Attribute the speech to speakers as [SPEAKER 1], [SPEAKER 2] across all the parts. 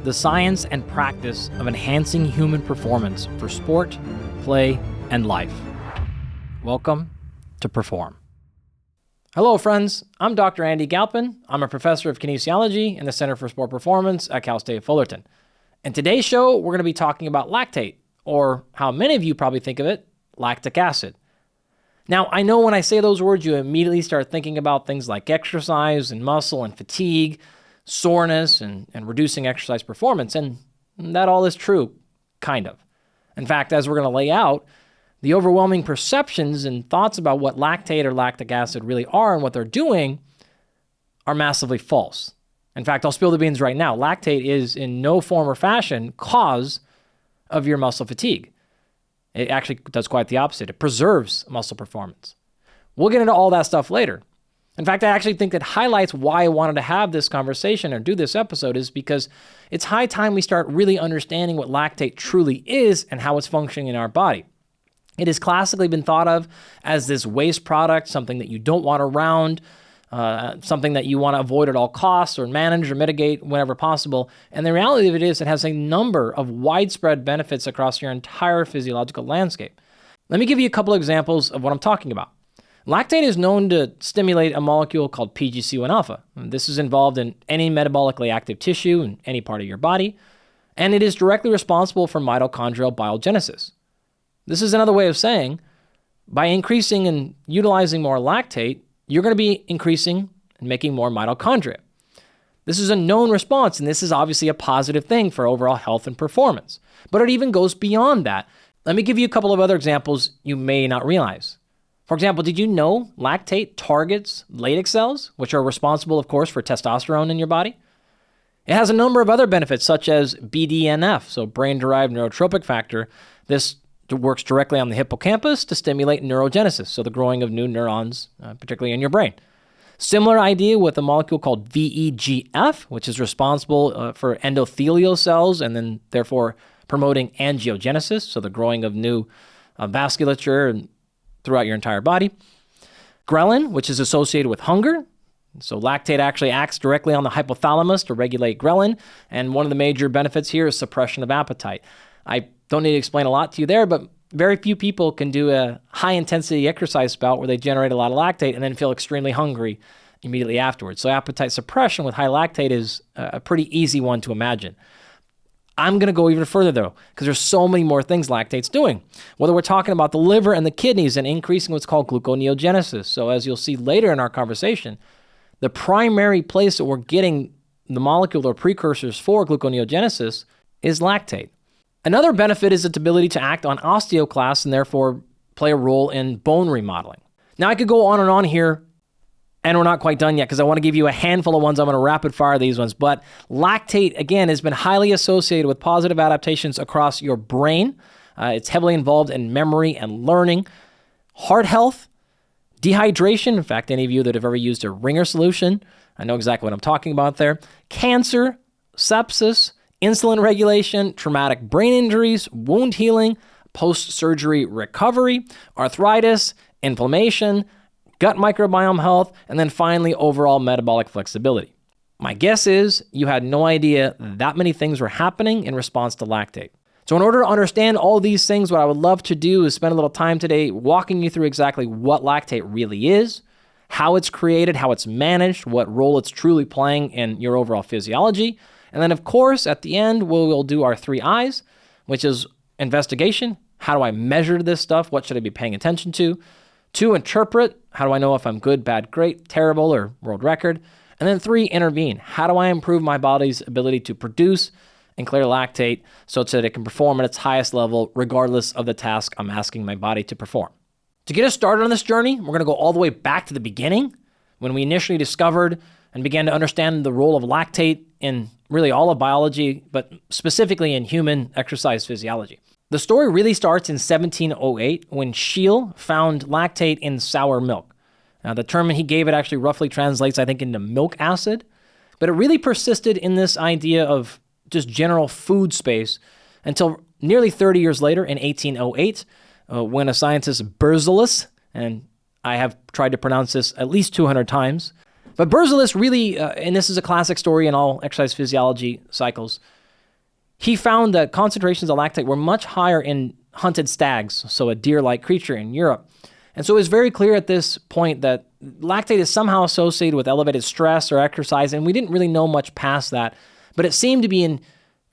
[SPEAKER 1] the science and practice of enhancing human performance for sport, play, and life. Welcome to Perform. Hello, friends. I'm Dr. Andy Galpin. I'm a professor of kinesiology in the Center for Sport Performance at Cal State Fullerton. In today's show, we're going to be talking about lactate, or how many of you probably think of it, lactic acid. Now, I know when I say those words, you immediately start thinking about things like exercise and muscle and fatigue, soreness, and reducing exercise performance, and that all is true, kind of. In fact, as we're going to lay out, the overwhelming perceptions and thoughts about what lactate or lactic acid really are and what they're doing are massively false. In fact, I'll spill the beans right now. Lactate is in no form or fashion cause of your muscle fatigue. It actually does quite the opposite. It preserves muscle performance. We'll get into all that stuff later. In fact, I actually think that highlights why I wanted to have this conversation or do this episode is because it's high time we start really understanding what lactate truly is and how it's functioning in our body. It has classically been thought of as this waste product, something that you don't want around, something that you want to avoid at all costs or manage or mitigate whenever possible. And the reality of it is it has a number of widespread benefits across your entire physiological landscape. Let me give you a couple examples of what I'm talking about. Lactate is known to stimulate a molecule called PGC1 alpha. This is involved in any metabolically active tissue in any part of your body, and it is directly responsible for mitochondrial biogenesis. This is another way of saying, by increasing and utilizing more lactate, you're going to be increasing and making more mitochondria. This is a known response, and this is obviously a positive thing for overall health and performance. But it even goes beyond that. Let me give you a couple of other examples you may not realize. For example, did you know lactate targets Leydig cells, which are responsible, of course, for testosterone in your body? It has a number of other benefits, such as BDNF, so brain-derived neurotrophic factor. This works directly on the hippocampus to stimulate neurogenesis, so the growing of new neurons, particularly in your brain. Similar idea with a molecule called VEGF, which is responsible for endothelial cells and then therefore promoting angiogenesis, so the growing of new vasculature and throughout your entire body. Ghrelin, which is associated with hunger. So lactate actually acts directly on the hypothalamus to regulate ghrelin. And one of the major benefits here is suppression of appetite. I don't need to explain a lot to you there, but very few people can do a high-intensity exercise bout where they generate a lot of lactate and then feel extremely hungry immediately afterwards. So appetite suppression with high lactate is a pretty easy one to imagine. I'm going to go even further, though, because there's so many more things lactate's doing. Whether we're talking about the liver and the kidneys and increasing what's called gluconeogenesis. So as you'll see later in our conversation, the primary place that we're getting the molecule or precursors for gluconeogenesis is lactate. Another benefit is its ability to act on osteoclasts and therefore play a role in bone remodeling. Now, I could go on here, and we're not quite done yet because I want to give you a handful of ones. I'm going to rapid fire these ones. But lactate, again, has been highly associated with positive adaptations across your brain. It's heavily involved in memory and learning, heart health, dehydration. In fact, any of you that have ever used a Ringer solution, I know exactly what I'm talking about there. Cancer, sepsis, insulin regulation, traumatic brain injuries, wound healing, post-surgery recovery, arthritis, inflammation, gut microbiome health, and then finally, overall metabolic flexibility. My guess is you had no idea that many things were happening in response to lactate. So in order to understand all these things, what I would love to do is spend a little time today walking you through exactly what lactate really is, how it's created, how it's managed, what role it's truly playing in your overall physiology. And then, of course, at the end, we'll do our 3 I's, which is investigation. How do I measure this stuff? What should I be paying attention to? 2, interpret. How do I know if I'm good, bad, great, terrible, or world record? And then 3, intervene. How do I improve my body's ability to produce and clear lactate so that it can perform at its highest level regardless of the task I'm asking my body to perform? To get us started on this journey, we're going to go all the way back to the beginning when we initially discovered and began to understand the role of lactate in really all of biology, but specifically in human exercise physiology. The story really starts in 1708 when Scheele found lactate in sour milk. Now, the term he gave it actually roughly translates, I think, into milk acid, but it really persisted in this idea of just general food space until nearly 30 years later in 1808, when a scientist, Berzelius, and I have tried to pronounce this at least 200 times, but Berzelius really, and this is a classic story in all exercise physiology cycles, He found that concentrations of lactate were much higher in hunted stags, so a deer-like creature in Europe. And so it was very clear at this point that lactate is somehow associated with elevated stress or exercise, and we didn't really know much past that, but it seemed to be in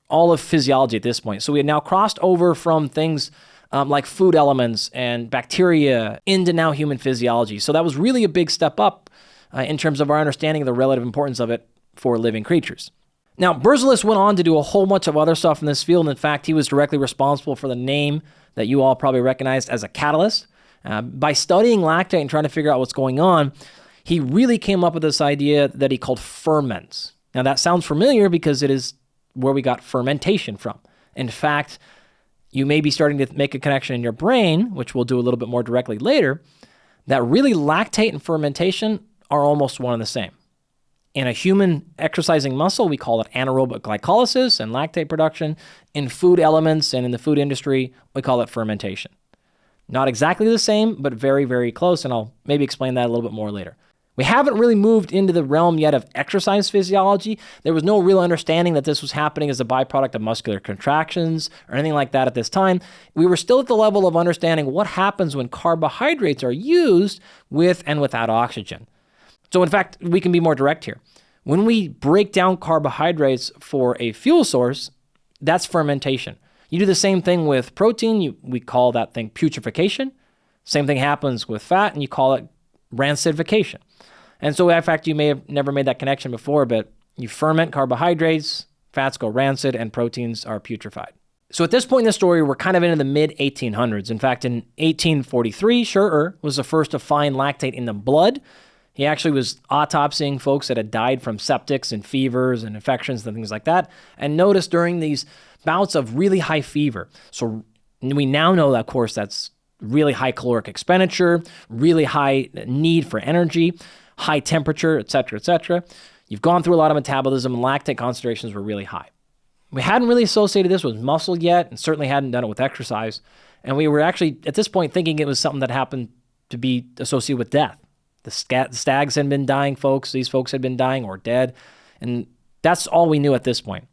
[SPEAKER 1] all of physiology at this point. So we had now crossed over from things like food elements and bacteria into now human physiology. So that was really a big step up in terms of our understanding of the relative importance of it for living creatures. Now, Berzelius went on to do a whole bunch of other stuff in this field. In fact, he was directly responsible for the name that you all probably recognized as a catalyst. By studying lactate and trying to figure out what's going on, he really came up with this idea that he called ferments. Now, that sounds familiar because it is where we got fermentation from. In fact, you may be starting to make a connection in your brain, which we'll do a little bit more directly later, that really lactate and fermentation are almost one and the same. In a human exercising muscle, we call it anaerobic glycolysis and lactate production. In food elements and in the food industry, we call it fermentation. Not exactly the same, but very, very close, and I'll maybe explain that a little bit more later. We haven't really moved into the realm yet of exercise physiology. There was no real understanding that this was happening as a byproduct of muscular contractions or anything like that at this time. We were still at the level of understanding what happens when carbohydrates are used with and without oxygen. So in fact, we can be more direct here. When we break down carbohydrates for a fuel source, that's fermentation. You do the same thing with protein. We call that thing putrefaction. Same thing happens with fat, and you call it rancidification. And so, in fact, you may have never made that connection before, but you ferment carbohydrates, fats go rancid, and proteins are putrefied. So at this point in the story, we're kind of into the mid-1800s. In fact, in 1843, Shuttle was the first to find lactate in the blood. He actually was autopsying folks that had died from septics and fevers and infections and things like that, and noticed during these bouts of really high fever. So we now know that, of course, that's really high caloric expenditure, really high need for energy, high temperature, et cetera, et cetera. You've gone through a lot of metabolism, and lactate concentrations were really high. We hadn't really associated this with muscle yet, and certainly hadn't done it with exercise. And we were actually, at this point, thinking it was something that happened to be associated with death. The stags had been dying, folks. These folks had been dying or dead. And that's all we knew at this point.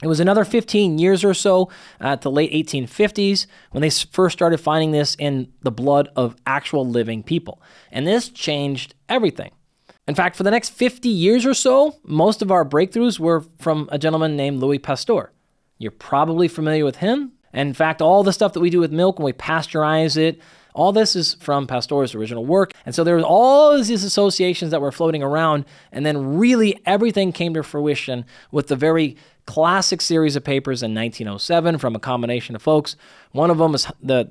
[SPEAKER 1] It was another 15 years or so at the late 1850s when they first started finding this in the blood of actual living people. And this changed everything. In fact, for the next 50 years or so, most of our breakthroughs were from a gentleman named Louis Pasteur. You're probably familiar with him. And in fact, all the stuff that we do with milk when we pasteurize it, all this is from Pasteur's original work. And so there were all of these associations that were floating around, and then really everything came to fruition with the very classic series of papers in 1907 from a combination of folks. One of them is the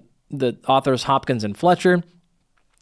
[SPEAKER 1] authors Hopkins and Fletcher,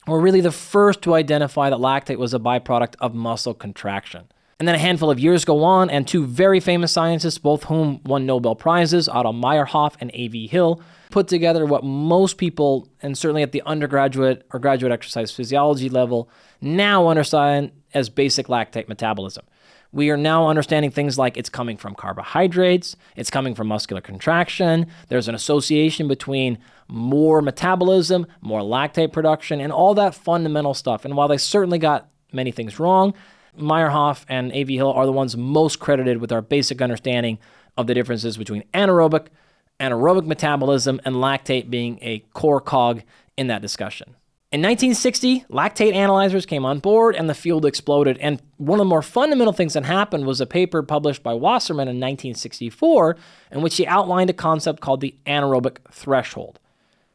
[SPEAKER 1] were really the first to identify that lactate was a byproduct of muscle contraction. And then a handful of years go on, and two very famous scientists, both whom won Nobel Prizes, Otto Meyerhoff and A.V. Hill, put together what most people, and certainly at the undergraduate or graduate exercise physiology level, now understand as basic lactate metabolism. We are now understanding things like it's coming from carbohydrates, it's coming from muscular contraction, there's an association between more metabolism, more lactate production, and all that fundamental stuff. And while they certainly got many things wrong, Meyerhoff and A.V. Hill are the ones most credited with our basic understanding of the differences between anaerobic metabolism, and lactate being a core cog in that discussion. In 1960, lactate analyzers came on board and the field exploded. And one of the more fundamental things that happened was a paper published by Wasserman in 1964 in which he outlined a concept called the anaerobic threshold.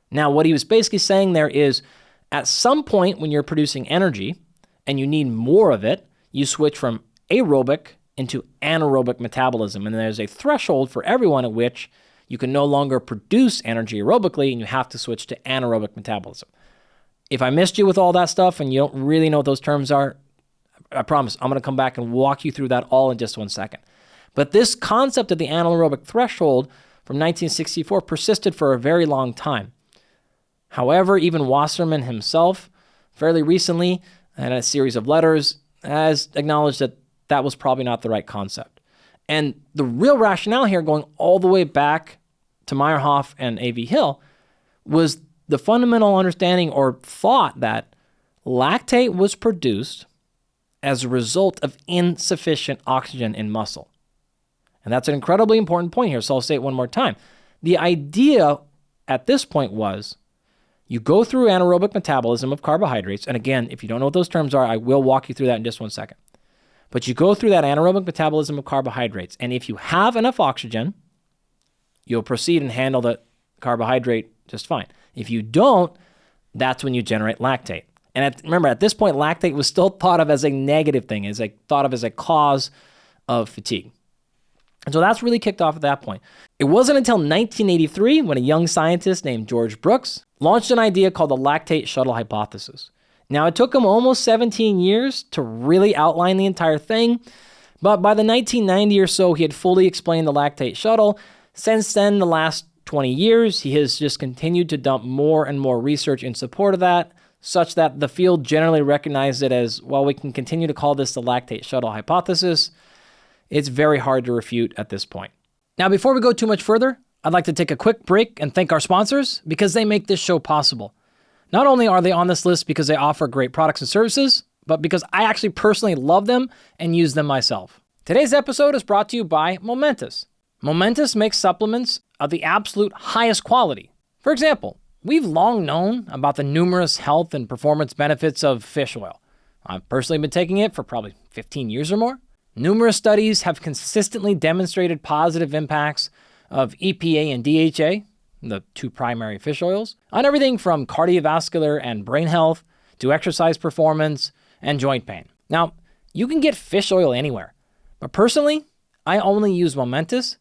[SPEAKER 1] Now, what he was basically saying there is at some point when you're producing energy and you need more of it, you switch from aerobic into anaerobic metabolism. And there's a threshold for everyone at which you can no longer produce energy aerobically and you have to switch to anaerobic metabolism. If I missed you with all that stuff and you don't really know what those terms are, I promise I'm going to come back and walk you through that all in just 1 second. But this concept of the anaerobic threshold from 1964 persisted for a very long time. However, even Wasserman himself, fairly recently, in a series of letters, has acknowledged that that was probably not the right concept. And the real rationale here, going all the way back to Meyerhoff and A.V. Hill, was the fundamental understanding or thought that lactate was produced as a result of insufficient oxygen in muscle. And that's an incredibly important point here, so I'll say it one more time. The idea at this point was you go through anaerobic metabolism of carbohydrates, and again, if you don't know what those terms are, I will walk you through that in just one second. But you go through that anaerobic metabolism of carbohydrates, and if you have enough oxygen, you'll proceed and handle the carbohydrate just fine. If you don't, that's when you generate lactate. And remember, at this point, lactate was still thought of as a negative thing, thought of as a cause of fatigue. And so that's really kicked off at that point. It wasn't until 1983 when a young scientist named George Brooks launched an idea called the lactate shuttle hypothesis. Now, it took him almost 17 years to really outline the entire thing, but by the 1990 or so, he had fully explained the lactate shuttle. Since then, the last 20 years, he has just continued to dump more and more research in support of that, such that the field generally recognized it as, well, we can continue to call this the lactate shuttle hypothesis. It's very hard to refute at this point. Now, before we go too much further, I'd like to take a quick break and thank our sponsors because they make this show possible. Not only are they on this list because they offer great products and services, but because I actually personally love them and use them myself. Today's episode is brought to you by Momentous. Momentous makes supplements of the absolute highest quality. For example, we've long known about the numerous health and performance benefits of fish oil. I've personally been taking it for probably 15 years or more. Numerous studies have consistently demonstrated positive impacts of EPA and DHA, the two primary fish oils, on everything from cardiovascular and brain health to exercise performance and joint pain. Now, you can get fish oil anywhere, but personally, I only use Momentous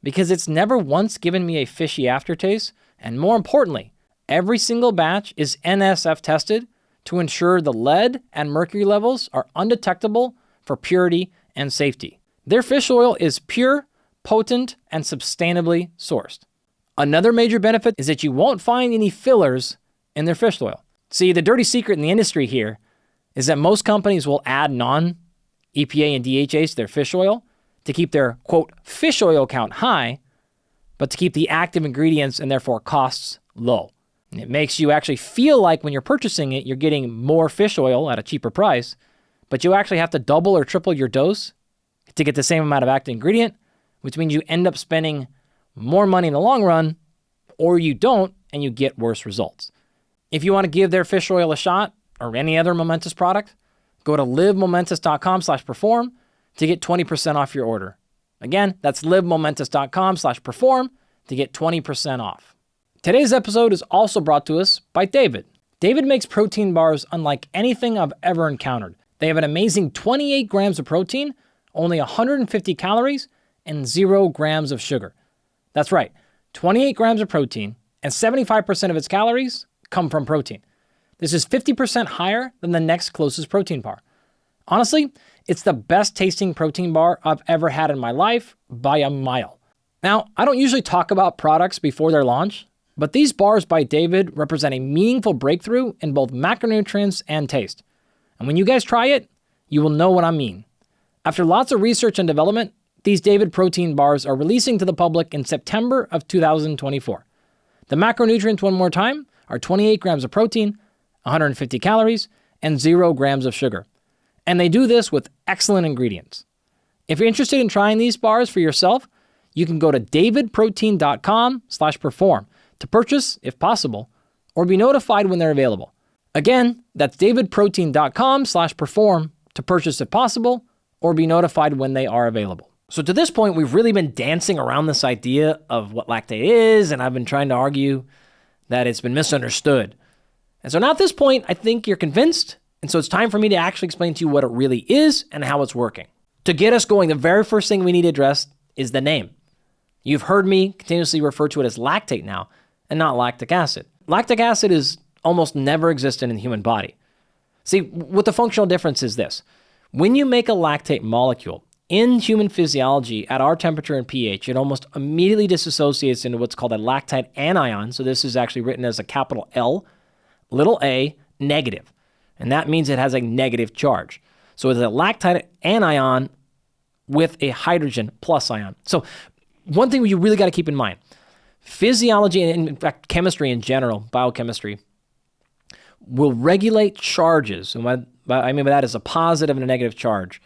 [SPEAKER 1] because it's never once given me a fishy aftertaste, and more importantly, every single batch is NSF tested to ensure the lead and mercury levels are undetectable for purity and safety. Their fish oil is pure, potent, and sustainably sourced. Another major benefit is that you won't find any fillers in their fish oil. See, the dirty secret in the industry here is that most companies will add non-EPA and DHA to their fish oil to keep their, quote, fish oil count high, but to keep the active ingredients and therefore costs low. And it makes you actually feel like when you're purchasing it, you're getting more fish oil at a cheaper price, but you actually have to double or triple your dose to get the same amount of active ingredient, which means you end up spending more money in the long run, or you don't, and you get worse results. If you want to give their fish oil a shot, or any other Momentous product, go to livemomentous.com/perform to get 20% off your order. Again, that's livemomentous.com/perform to get 20% off. Today's episode is also brought to us by David. David makes protein bars unlike anything I've ever encountered. They have an amazing 28 grams of protein, only 150 calories, and 0 grams of sugar. That's right, 28 grams of protein, and 75% of its calories come from protein. This is 50% higher than the next closest protein bar. Honestly, it's the best tasting protein bar I've ever had in my life by a mile. Now, I don't usually talk about products before their launch, but these bars by David represent a meaningful breakthrough in both macronutrients and taste. And when you guys try it, you will know what I mean. After lots of research and development, these David protein bars are releasing to the public in September of 2024. The macronutrients, one more time, are 28 grams of protein, 150 calories, and 0 grams of sugar. And they do this with excellent ingredients. If you're interested in trying these bars for yourself, you can go to davidprotein.com/perform to purchase, if possible, or be notified when they're available. Again, that's davidprotein.com/perform to purchase if possible, or be notified when they are available. So to this point, we've really been dancing around this idea of what lactate is, and I've been trying to argue that it's been misunderstood. And so now at this point, I think you're convinced, and so it's time for me to actually explain to you what it really is and how it's working. To get us going, the very first thing we need to address is the name. You've heard me continuously refer to it as lactate now, and not lactic acid. Lactic acid is almost never existent in the human body. See, what the functional difference is this. When you make a lactate molecule, in human physiology, at our temperature and pH, it almost immediately disassociates into what's called a lactate anion. So this is actually written as a capital L, little a, negative. And that means it has a negative charge. So it's a lactate anion with a hydrogen plus ion. So one thing you really got to keep in mind, physiology, and in fact chemistry in general, biochemistry, will regulate charges. And what I mean by that is a positive and a negative charge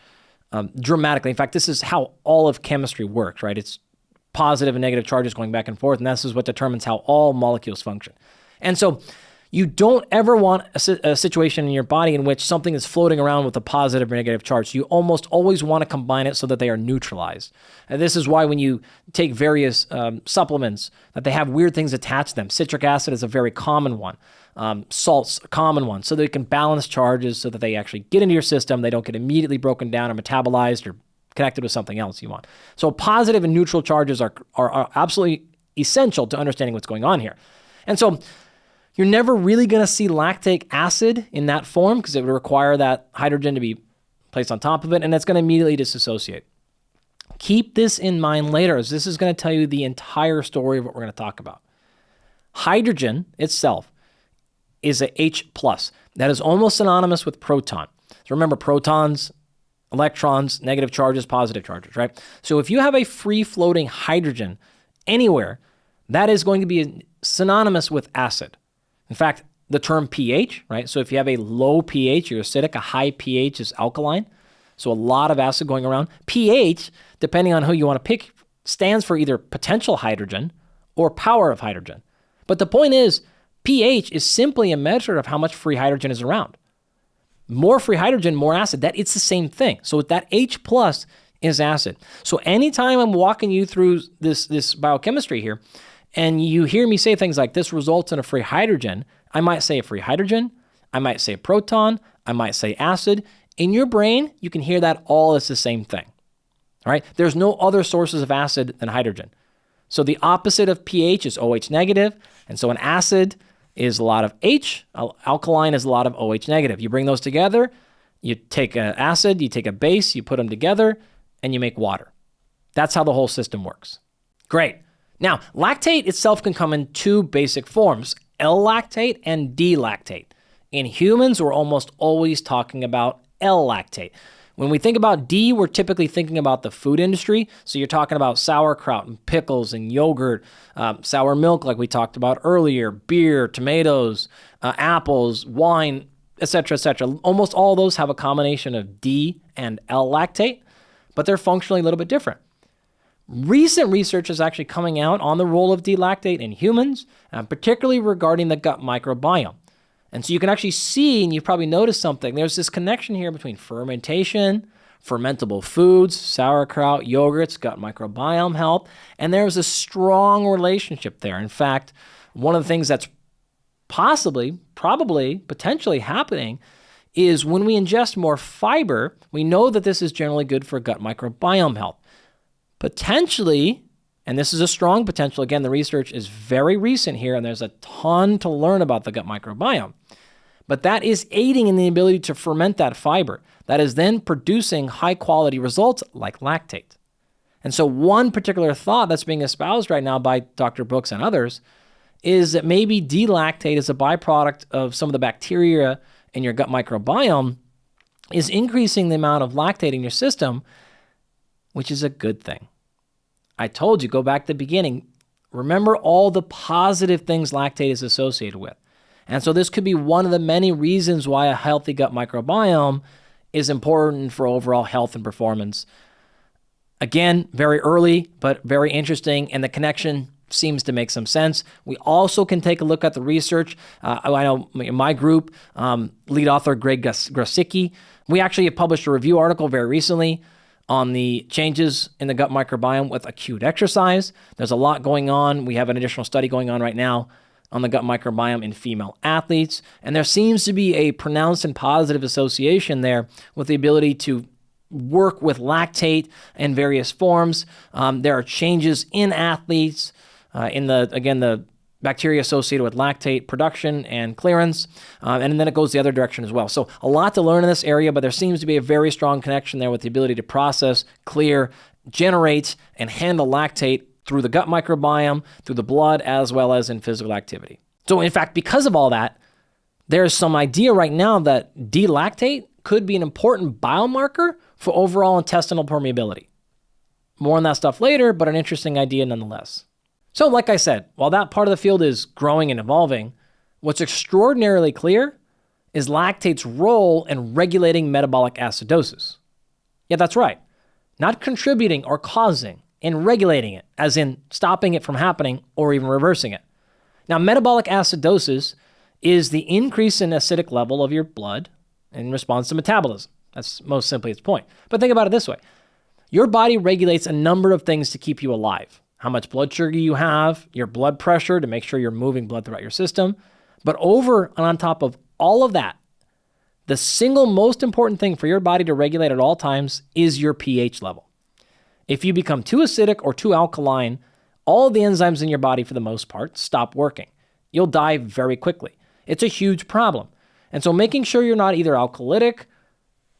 [SPEAKER 1] dramatically. In fact, this is how all of chemistry works, right? It's positive and negative charges going back and forth, and this is what determines how all molecules function. And so you don't ever want a situation in your body in which something is floating around with a positive or negative charge. So you almost always want to combine it so that they are neutralized. And this is why when you take various supplements, that they have weird things attached to them. Citric acid is a very common one. Salt's a common one. So they can balance charges so that they actually get into your system. They don't get immediately broken down or metabolized or connected with something else you want. So positive and neutral charges are absolutely essential to understanding what's going on here. And so you're never really going to see lactic acid in that form because it would require that hydrogen to be placed on top of it, and it's going to immediately disassociate. Keep this in mind later, as this is going to tell you the entire story of what we're going to talk about. Hydrogen itself is a H+. That is almost synonymous with proton. So remember, protons, electrons, negative charges, positive charges, right? So if you have a free-floating hydrogen anywhere, that is going to be synonymous with acid. In fact, the term pH, right? So if you have a low pH, you're acidic, a high pH is alkaline. So a lot of acid going around. pH, depending on who you want to pick, stands for either potential hydrogen or power of hydrogen. But the point is, pH is simply a measure of how much free hydrogen is around. More free hydrogen, more acid. It's the same thing. So that H+ is acid. So anytime I'm walking you through this biochemistry here, and you hear me say things like this results in a free hydrogen, I might say a free hydrogen, I might say a proton, I might say acid. In your brain, you can hear that all as the same thing. All right? There's no other sources of acid than hydrogen. So the opposite of pH is OH negative, and so an acid is a lot of H, alkaline is a lot of OH negative. You bring those together, you take an acid, you take a base, you put them together, and you make water. That's how the whole system works. Great. Now, lactate itself can come in two basic forms, L-lactate and D-lactate. In humans, we're almost always talking about L-lactate. When we think about D, we're typically thinking about the food industry. So you're talking about sauerkraut and pickles and yogurt, sour milk like we talked about earlier, beer, tomatoes, apples, wine, etc., etc. Almost all of those have a combination of D and L-lactate, but they're functionally a little bit different. Recent research is actually coming out on the role of D-lactate in humans, particularly regarding the gut microbiome. And so you can actually see, and you've probably noticed something, there's this connection here between fermentation, fermentable foods, sauerkraut, yogurts, gut microbiome health, and there's a strong relationship there. In fact, one of the things that's possibly, probably, potentially happening is when we ingest more fiber, we know that this is generally good for gut microbiome health. Potentially, and this is a strong potential, again, the research is very recent here, and there's a ton to learn about the gut microbiome, but that is aiding in the ability to ferment that fiber. That is then producing high-quality results like lactate. And so one particular thought that's being espoused right now by Dr. Brooks and others is that maybe D-lactate is a byproduct of some of the bacteria in your gut microbiome is increasing the amount of lactate in your system, which is a good thing. I told you, go back to the beginning. Remember all the positive things lactate is associated with. And so this could be one of the many reasons why a healthy gut microbiome is important for overall health and performance. Again, very early, but very interesting, and the connection seems to make some sense. We also can take a look at the research. I know in my group, lead author Greg Grosicki, we actually have published a review article very recently on the changes in the gut microbiome with acute exercise. There's a lot going on. We have an additional study going on right now on the gut microbiome in female athletes, and there seems to be a pronounced and positive association there with the ability to work with lactate in various forms. There are changes in athletes, in the bacteria associated with lactate production and clearance, and then it goes the other direction as well. So a lot to learn in this area, but there seems to be a very strong connection there with the ability to process, clear, generate, and handle lactate through the gut microbiome, through the blood, as well as in physical activity. So in fact, because of all that, there's some idea right now that D-lactate could be an important biomarker for overall intestinal permeability. More on that stuff later, but an interesting idea nonetheless. So like I said, while that part of the field is growing and evolving, what's extraordinarily clear is lactate's role in regulating metabolic acidosis. Yeah, that's right. Not contributing or causing and regulating it, as in stopping it from happening or even reversing it. Now, metabolic acidosis is the increase in acidic level of your blood in response to metabolism. That's most simply its point. But think about it this way. Your body regulates a number of things to keep you alive. How much blood sugar you have, your blood pressure to make sure you're moving blood throughout your system. But over and on top of all of that, the single most important thing for your body to regulate at all times is your pH level. If you become too acidic or too alkaline, all of the enzymes in your body, for the most part, stop working. You'll die very quickly. It's a huge problem. And so making sure you're not either alkalytic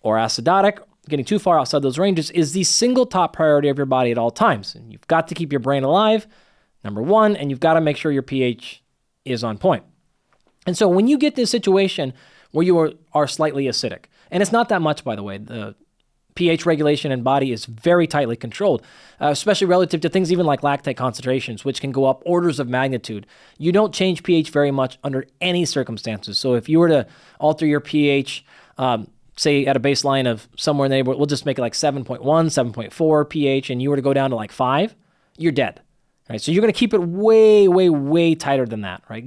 [SPEAKER 1] or acidotic, getting too far outside those ranges, is the single top priority of your body at all times. And you've got to keep your brain alive, number one, and you've got to make sure your pH is on point. And so when you get this situation where you are slightly acidic, and it's not that much, by the way, the pH regulation in body is very tightly controlled, especially relative to things even like lactate concentrations, which can go up orders of magnitude. You don't change pH very much under any circumstances. So if you were to alter your pH, say at a baseline of somewhere in the neighborhood, we'll just make it like 7.1, 7.4 pH, and you were to go down to like 5, you're dead. Right? So you're going to keep it way, way, way tighter than that, right?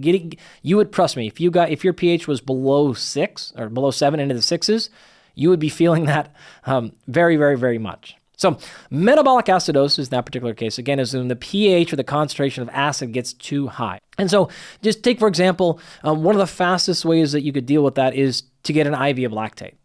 [SPEAKER 1] You would, trust me, if your pH was below 6 or below 7 into the 6s, you would be feeling that very, very, very much. So metabolic acidosis in that particular case, again, is when the pH or the concentration of acid gets too high. And so just take, for example, one of the fastest ways that you could deal with that is to get an IV of lactate.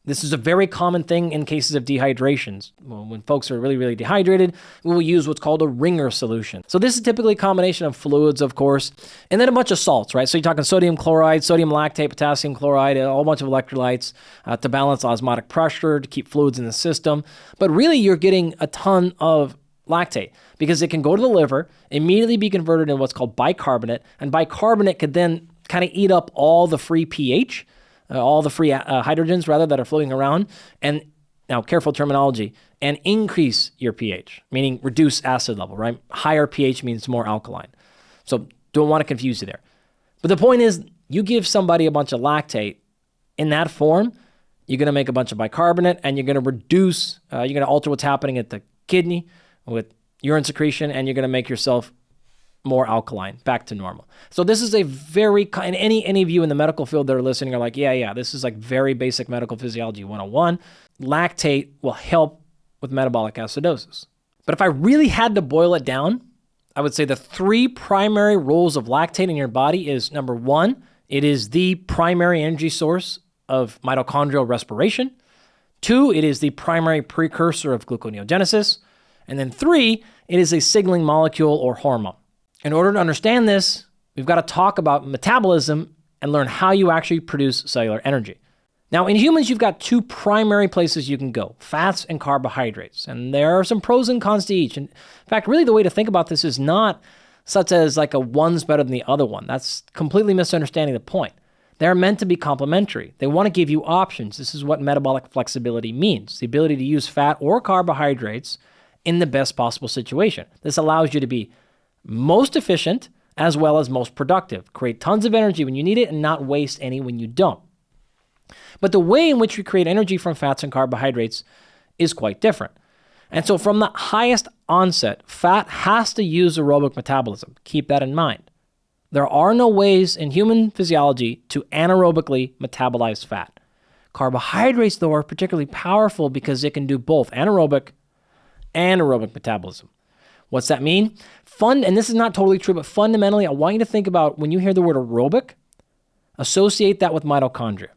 [SPEAKER 1] This is a very common thing in cases of dehydrations. When folks are really, really dehydrated, we will use what's called a ringer solution. So this is typically a combination of fluids, of course, and then a bunch of salts, right? So you're talking sodium chloride, sodium lactate, potassium chloride, a whole bunch of electrolytes to balance osmotic pressure, to keep fluids in the system. But really, you're getting a ton of lactate because it can go to the liver, immediately be converted into what's called bicarbonate, and bicarbonate could then kind of eat up all the free pH, all the free hydrogens, rather, that are floating around, and now careful terminology, and increase your pH, meaning reduce acid level, right? Higher pH means more alkaline. So don't want to confuse you there. But the point is, you give somebody a bunch of lactate in that form, you're going to make a bunch of bicarbonate, and you're going to reduce, you're going to alter what's happening at the kidney with urine secretion, and you're going to make yourself more alkaline, back to normal. So this is a very, and any of you in the medical field that are listening are like, yeah, this is like very basic medical physiology 101. Lactate will help with metabolic acidosis. But if I really had to boil it down, I would say the 3 primary roles of lactate in your body is, number 1, it is the primary energy source of mitochondrial respiration. 2, it is the primary precursor of gluconeogenesis. And then 3, it is a signaling molecule or hormone. In order to understand this, we've got to talk about metabolism and learn how you actually produce cellular energy. Now, in humans, you've got 2 primary places you can go, fats and carbohydrates. And there are some pros and cons to each. And in fact, really the way to think about this is not such as like a one's better than the other one. That's completely misunderstanding the point. They're meant to be complementary. They want to give you options. This is what metabolic flexibility means, the ability to use fat or carbohydrates in the best possible situation. This allows you to be most efficient as well as most productive. Create tons of energy when you need it and not waste any when you don't. But the way in which we create energy from fats and carbohydrates is quite different. And so from the highest onset, fat has to use aerobic metabolism. Keep that in mind. There are no ways in human physiology to anaerobically metabolize fat. Carbohydrates, though, are particularly powerful because it can do both anaerobic and aerobic metabolism. What's that mean? And this is not totally true, but fundamentally, I want you to think about when you hear the word aerobic, associate that with mitochondria.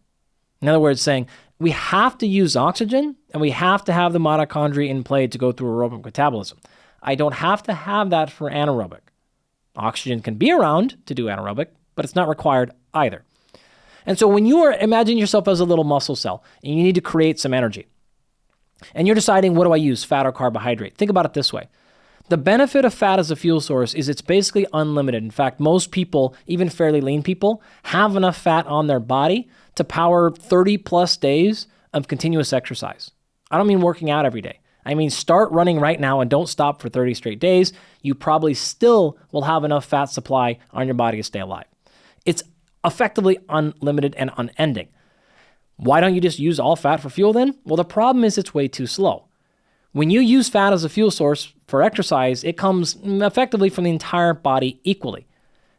[SPEAKER 1] In other words, saying we have to use oxygen and we have to have the mitochondria in play to go through aerobic metabolism. I don't have to have that for anaerobic. Oxygen can be around to do anaerobic, but it's not required either. And so when imagine yourself as a little muscle cell and you need to create some energy, and you're deciding, what do I use, fat or carbohydrate? Think about it this way. The benefit of fat as a fuel source is it's basically unlimited. In fact, most people, even fairly lean people, have enough fat on their body to power 30 plus days of continuous exercise. I don't mean working out every day. I mean, start running right now and don't stop for 30 straight days. You probably still will have enough fat supply on your body to stay alive. It's effectively unlimited and unending. Why don't you just use all fat for fuel then? Well, the problem is it's way too slow. When you use fat as a fuel source for exercise, it comes effectively from the entire body equally.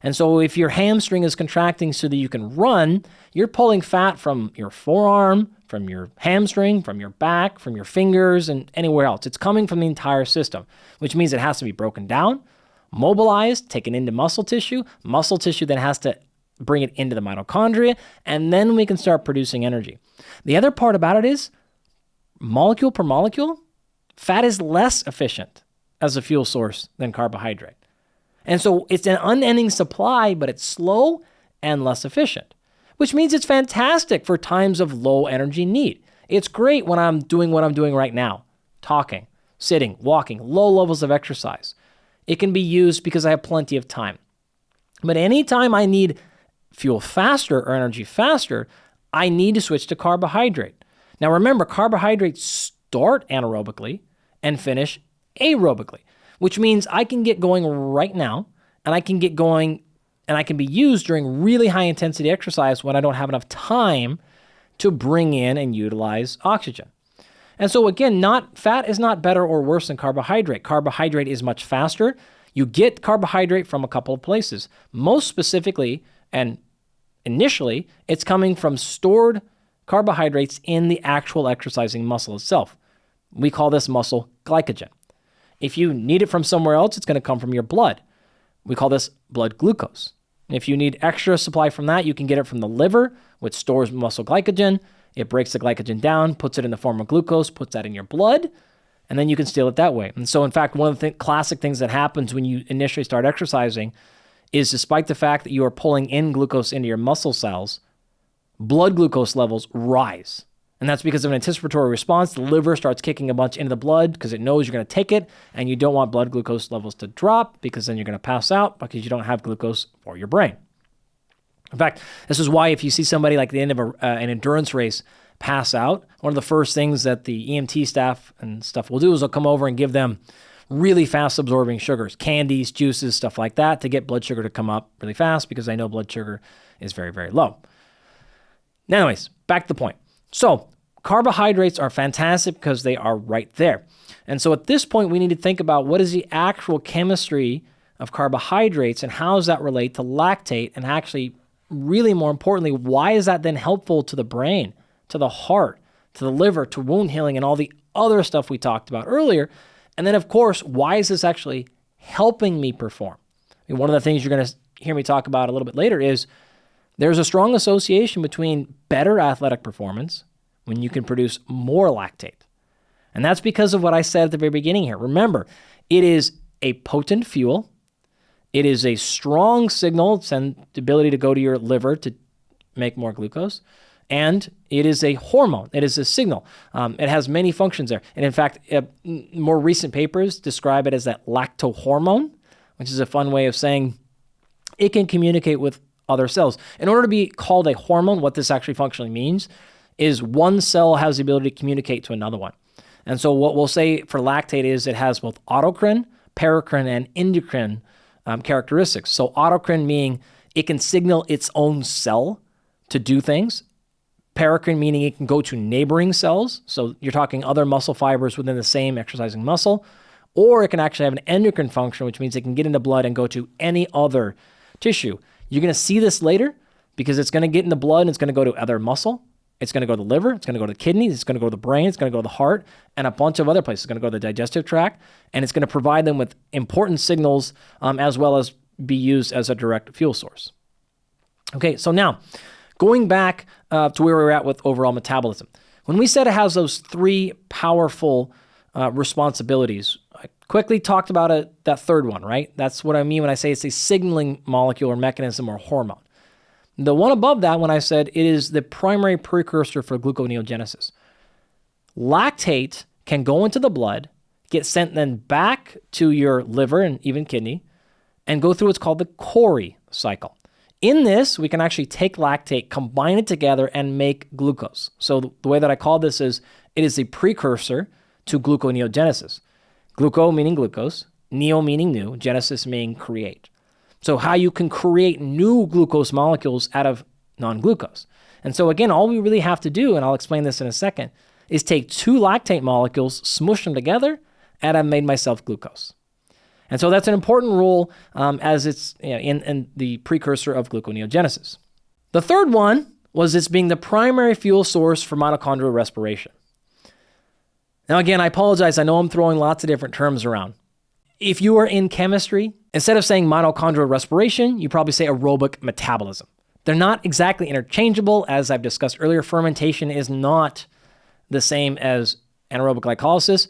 [SPEAKER 1] And so if your hamstring is contracting so that you can run, you're pulling fat from your forearm, from your hamstring, from your back, from your fingers, and anywhere else. It's coming from the entire system, which means it has to be broken down, mobilized, taken into muscle tissue. Muscle tissue then has to bring it into the mitochondria, and then we can start producing energy. The other part about it is, molecule per molecule, fat is less efficient as a fuel source than carbohydrate. And so it's an unending supply, but it's slow and less efficient, which means it's fantastic for times of low energy need. It's great when I'm doing what I'm doing right now, talking, sitting, walking, low levels of exercise. It can be used because I have plenty of time. But anytime I need fuel faster or energy faster, I need to switch to carbohydrate. Now remember, carbohydrates start anaerobically and finish aerobically, which means I can get going right now, and I can get going and I can be used during really high intensity exercise when I don't have enough time to bring in and utilize oxygen. And so again, fat is not better or worse than carbohydrate. Carbohydrate is much faster. You get carbohydrate from a couple of places. Most specifically, and initially, it's coming from stored carbohydrates in the actual exercising muscle itself. We call this muscle glycogen. If you need it from somewhere else, it's going to come from your blood. We call this blood glucose. If you need extra supply from that, you can get it from the liver, which stores muscle glycogen. It breaks the glycogen down, puts it in the form of glucose, puts that in your blood, and then you can steal it that way. And so, in fact, one of the classic things that happens when you initially start exercising is, despite the fact that you are pulling in glucose into your muscle cells, blood glucose levels rise. And that's because of an anticipatory response. The liver starts kicking a bunch into the blood because it knows you're going to take it, and you don't want blood glucose levels to drop because then you're going to pass out because you don't have glucose for your brain. In fact, this is why if you see somebody like at the end of an endurance race pass out, one of the first things that the EMT staff and stuff will do is they'll come over and give them really fast absorbing sugars, candies, juices, stuff like that, to get blood sugar to come up really fast because they know blood sugar is very, very low. Now, anyways, back to the point. So carbohydrates are fantastic because they are right there. And so at this point, we need to think about what is the actual chemistry of carbohydrates and how does that relate to lactate, and actually, really more importantly, why is that then helpful to the brain, to the heart, to the liver, to wound healing, and all the other stuff we talked about earlier. And then, of course, why is this actually helping me perform? One of the things you're going to hear me talk about a little bit later is there's a strong association between better athletic performance when you can produce more lactate. And that's because of what I said at the very beginning here. Remember, it is a potent fuel. It is a strong signal, send the ability to go to your liver to make more glucose. And it is a hormone. It is a signal. It has many functions there. And in fact, more recent papers describe it as that lactohormone, which is a fun way of saying it can communicate with other cells. In order to be called a hormone, what this actually functionally means is one cell has the ability to communicate to another one. And so what we'll say for lactate is it has both autocrine, paracrine, and endocrine characteristics. So autocrine meaning it can signal its own cell to do things. Paracrine meaning it can go to neighboring cells. So you're talking other muscle fibers within the same exercising muscle. Or it can actually have an endocrine function, which means it can get into blood and go to any other tissue. You're going to see this later because it's going to get in the blood and it's going to go to other muscle. It's going to go to the liver. It's going to go to the kidneys. It's going to go to the brain. It's going to go to the heart and a bunch of other places. It's going to go to the digestive tract, and it's going to provide them with important signals as well as be used as a direct fuel source. Okay, so now going back to where we were at with overall metabolism. When we said it has those three powerful responsibilities, I quickly talked about that third one, right? That's what I mean when I say it's a signaling molecule or mechanism or hormone. The one above that, when I said it is the primary precursor for gluconeogenesis. Lactate can go into the blood, get sent then back to your liver and even kidney, and go through what's called the Cori cycle. In this, we can actually take lactate, combine it together, and make glucose. So the way that I call this is it is a precursor to gluconeogenesis. Gluco meaning glucose, neo meaning new, genesis meaning create. So how you can create new glucose molecules out of non-glucose. And so again, all we really have to do, and I'll explain this in a second, is take 2 lactate molecules, smush them together, and I've made myself glucose. And so that's an important rule as it's in the precursor of gluconeogenesis. The third one was this being the primary fuel source for mitochondrial respiration. Now again, I apologize. I know I'm throwing lots of different terms around. If you are in chemistry, instead of saying mitochondrial respiration, you probably say aerobic metabolism. They're not exactly interchangeable. As I've discussed earlier, fermentation is not the same as anaerobic glycolysis.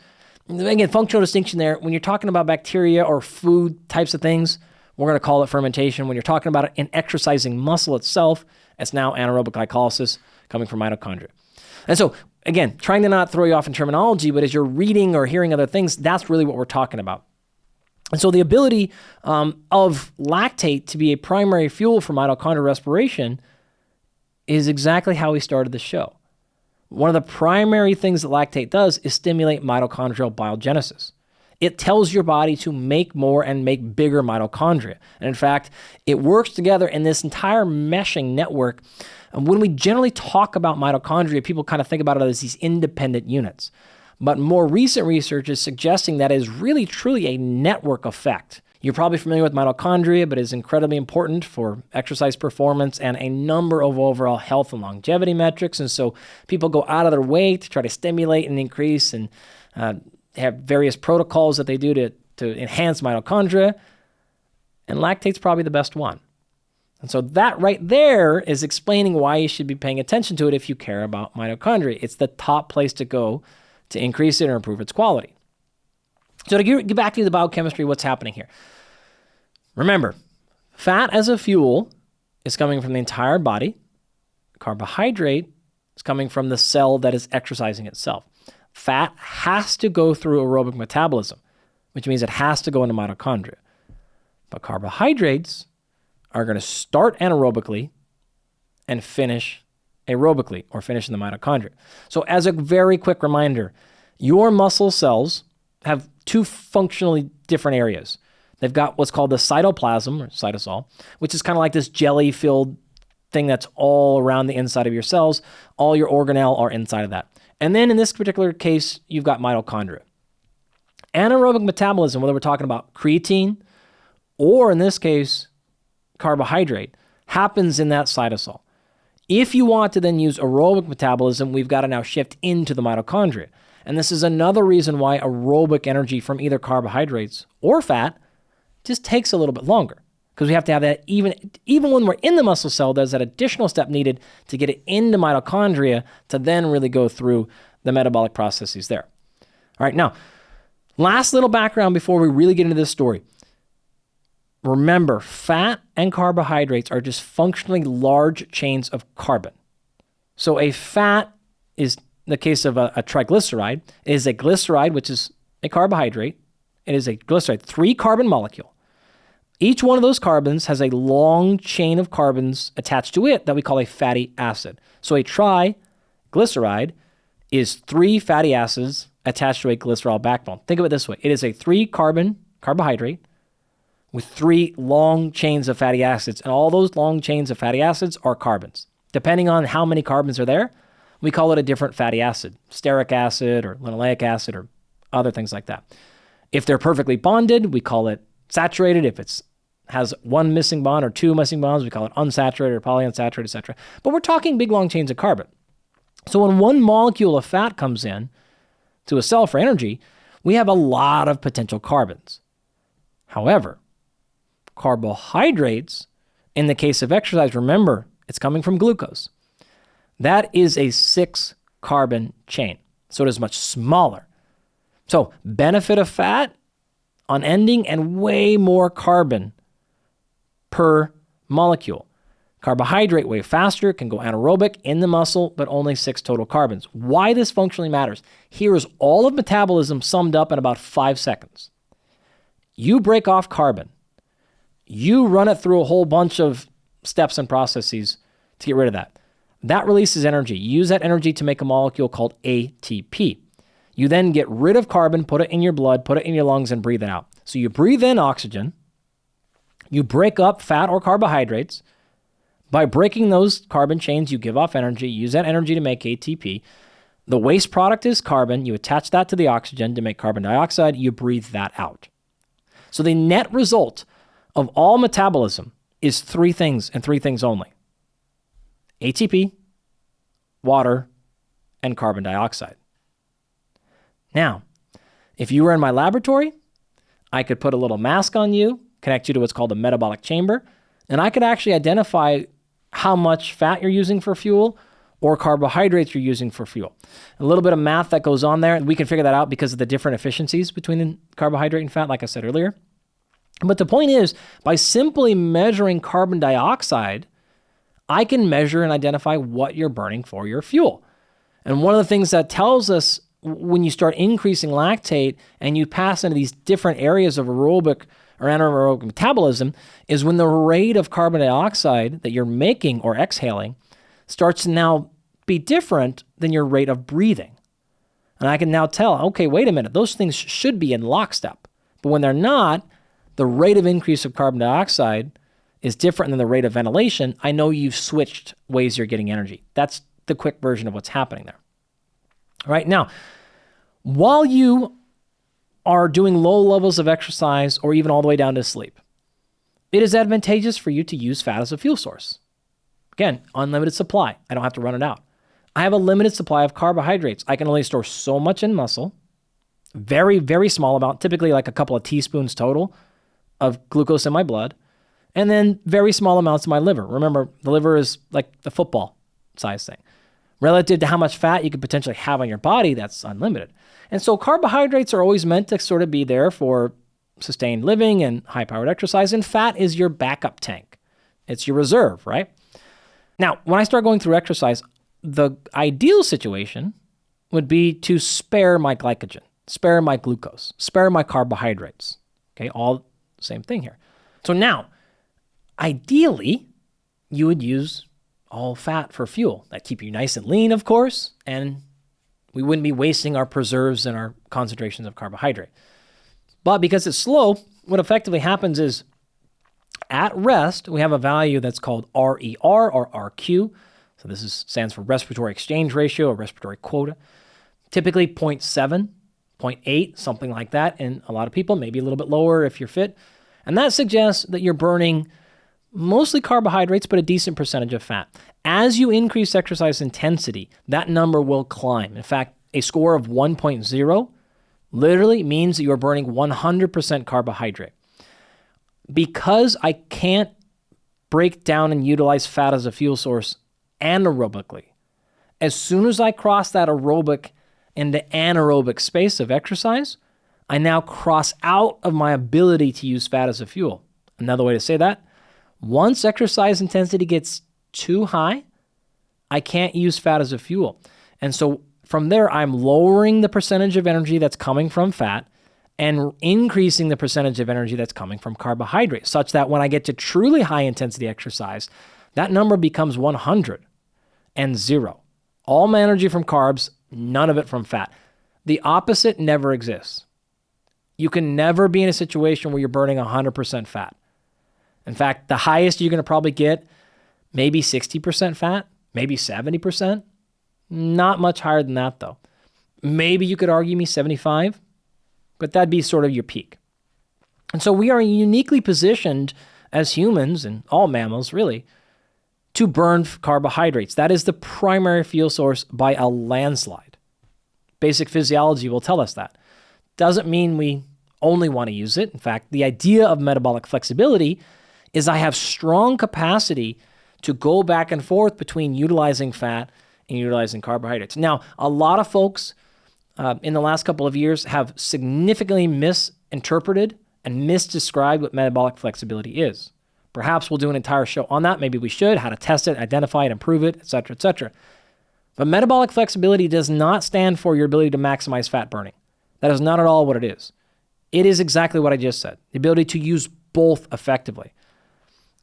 [SPEAKER 1] Again, functional distinction there. When you're talking about bacteria or food types of things, we're going to call it fermentation. When you're talking about an exercising muscle itself, it's now anaerobic glycolysis coming from mitochondria. And so, again, trying to not throw you off in terminology, but as you're reading or hearing other things, that's really what we're talking about. And so the ability of lactate to be a primary fuel for mitochondrial respiration is exactly how we started the show. One of the primary things that lactate does is stimulate mitochondrial biogenesis. It tells your body to make more and make bigger mitochondria. And in fact, it works together in this entire meshing network. And when we generally talk about mitochondria, people kind of think about it as these independent units. But more recent research is suggesting that is really truly a network effect. You're probably familiar with mitochondria, but it's incredibly important for exercise performance and a number of overall health and longevity metrics. And so people go out of their way to try to stimulate and increase and have various protocols that they do to enhance mitochondria. And lactate's probably the best one. And so that right there is explaining why you should be paying attention to it if you care about mitochondria. It's the top place to go to increase it or improve its quality. So to get back to the biochemistry, what's happening here? Remember, fat as a fuel is coming from the entire body. Carbohydrate is coming from the cell that is exercising itself. Fat has to go through aerobic metabolism, which means it has to go into mitochondria. But carbohydrates are going to start anaerobically and finish aerobically or finish in the mitochondria. So as a very quick reminder, your muscle cells have 2 functionally different areas. They've got what's called the cytoplasm or cytosol, which is kind of like this jelly-filled thing that's all around the inside of your cells. All your organelle are inside of that. And then in this particular case, you've got mitochondria. Anaerobic metabolism, whether we're talking about creatine or in this case, carbohydrate, happens in that cytosol. If you want to then use aerobic metabolism, we've got to now shift into the mitochondria. And this is another reason why aerobic energy from either carbohydrates or fat just takes a little bit longer, because we have to have that even when we're in the muscle cell, there's that additional step needed to get it into mitochondria to then really go through the metabolic processes there. All right, now, last little background before we really get into this story. Remember, fat and carbohydrates are just functionally large chains of carbon. So a fat is, in the case of a triglyceride, is a glyceride, which is a carbohydrate. It is a glyceride, 3-carbon molecule. Each one of those carbons has a long chain of carbons attached to it that we call a fatty acid. So a triglyceride is 3 fatty acids attached to a glycerol backbone. Think of it this way. It is a 3-carbon carbohydrate with 3 long chains of fatty acids. And all those long chains of fatty acids are carbons. Depending on how many carbons are there, we call it a different fatty acid, stearic acid or linoleic acid or other things like that. If they're perfectly bonded, we call it saturated. If it has 1 missing bond or 2 missing bonds, we call it unsaturated or polyunsaturated, etc. But we're talking big long chains of carbon. So when 1 molecule of fat comes in to a cell for energy, we have a lot of potential carbons. However, carbohydrates, in the case of exercise, remember, it's coming from glucose. That is a 6-carbon chain. So it is much smaller. So benefit of fat, unending and way more carbon per molecule. Carbohydrate way faster, can go anaerobic in the muscle, but only 6 total carbons. Why this functionally matters. Here is all of metabolism summed up in about 5 seconds. You break off carbon. You run it through a whole bunch of steps and processes to get rid of that. That releases energy. You use that energy to make a molecule called ATP. You then get rid of carbon, put it in your blood, put it in your lungs, and breathe it out. So you breathe in oxygen. You break up fat or carbohydrates. By breaking those carbon chains, you give off energy, use that energy to make ATP. The waste product is carbon. You attach that to the oxygen to make carbon dioxide. You breathe that out. So the net result of all metabolism is three things and three things only: ATP, water, and carbon dioxide. Now, if you were in my laboratory, I could put a little mask on you, connect you to what's called a metabolic chamber, and I could actually identify how much fat you're using for fuel or carbohydrates you're using for fuel. A little bit of math that goes on there, and we can figure that out because of the different efficiencies between the carbohydrate and fat, like I said earlier. But the point is, by simply measuring carbon dioxide, I can measure and identify what you're burning for your fuel. And one of the things that tells us when you start increasing lactate and you pass into these different areas of aerobic or anaerobic metabolism is when the rate of carbon dioxide that you're making or exhaling starts to now be different than your rate of breathing. And I can now tell, okay, wait a minute, those things should be in lockstep. But when they're not, the rate of increase of carbon dioxide is different than the rate of ventilation. I know you've switched ways you're getting energy. That's the quick version of what's happening there. All right, now, while you are doing low levels of exercise or even all the way down to sleep, it is advantageous for you to use fat as a fuel source. Again, unlimited supply. I don't have to run it out. I have a limited supply of carbohydrates. I can only store so much in muscle, very, very small amount, typically like a couple of teaspoons total of glucose in my blood, and then very small amounts in my liver. Remember, the liver is like the football size thing. Relative to how much fat you could potentially have on your body, that's unlimited. And so carbohydrates are always meant to sort of be there for sustained living and high-powered exercise, and fat is your backup tank. It's your reserve, right? Now, when I start going through exercise, the ideal situation would be to spare my glycogen, spare my glucose, spare my carbohydrates. Okay, all same thing here. So now, ideally, you would use all fat for fuel. That'd keep you nice and lean, of course, and we wouldn't be wasting our preserves and our concentrations of carbohydrate. But because it's slow, what effectively happens is at rest, we have a value that's called RER or RQ. So this stands for respiratory exchange ratio or respiratory quota. Typically 0.7, 0.8, something like that in a lot of people, maybe a little bit lower if you're fit. And that suggests that you're burning mostly carbohydrates, but a decent percentage of fat. As you increase exercise intensity, that number will climb. In fact, a score of 1.0 literally means that you're burning 100% carbohydrate. Because I can't break down and utilize fat as a fuel source anaerobically, as soon as I cross that aerobic into anaerobic space of exercise, I now cross out of my ability to use fat as a fuel. Another way to say that, once exercise intensity gets too high, I can't use fat as a fuel. And so from there, I'm lowering the percentage of energy that's coming from fat and increasing the percentage of energy that's coming from carbohydrates, such that when I get to truly high intensity exercise, that number becomes 100 and 0. All my energy from carbs, none of it from fat. The opposite never exists. You can never be in a situation where you're burning 100% fat. In fact, the highest you're going to probably get, maybe 60% fat, maybe 70%. Not much higher than that, though. Maybe you could argue me 75, but that'd be sort of your peak. And so we are uniquely positioned as humans, and all mammals really, to burn carbohydrates. That is the primary fuel source by a landslide. Basic physiology will tell us that. Doesn't mean we only want to use it. In fact, the idea of metabolic flexibility is I have strong capacity to go back and forth between utilizing fat and utilizing carbohydrates. Now, a lot of folks in the last couple of years have significantly misinterpreted and misdescribed what metabolic flexibility is. Perhaps we'll do an entire show on that. Maybe we should, how to test it, identify it, improve it, et cetera, et cetera. But metabolic flexibility does not stand for your ability to maximize fat burning. That is not at all what it is. It is exactly what I just said, the ability to use both effectively.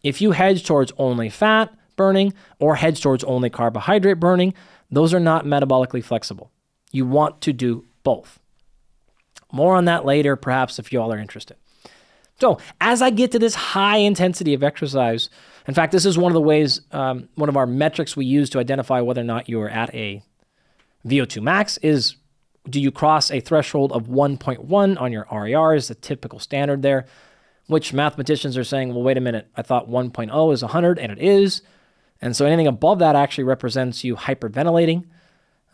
[SPEAKER 1] If you hedge towards only fat burning or hedge towards only carbohydrate burning, those are not metabolically flexible. You want to do both. More on that later, perhaps, if you all are interested. So as I get to this high intensity of exercise, in fact, this is one of the ways, one of our metrics we use to identify whether or not you are at a VO2 max is, do you cross a threshold of 1.1 on your RER is the typical standard there, which mathematicians are saying, well, wait a minute, I thought 1.0 is 100, and it is. And so anything above that actually represents you hyperventilating,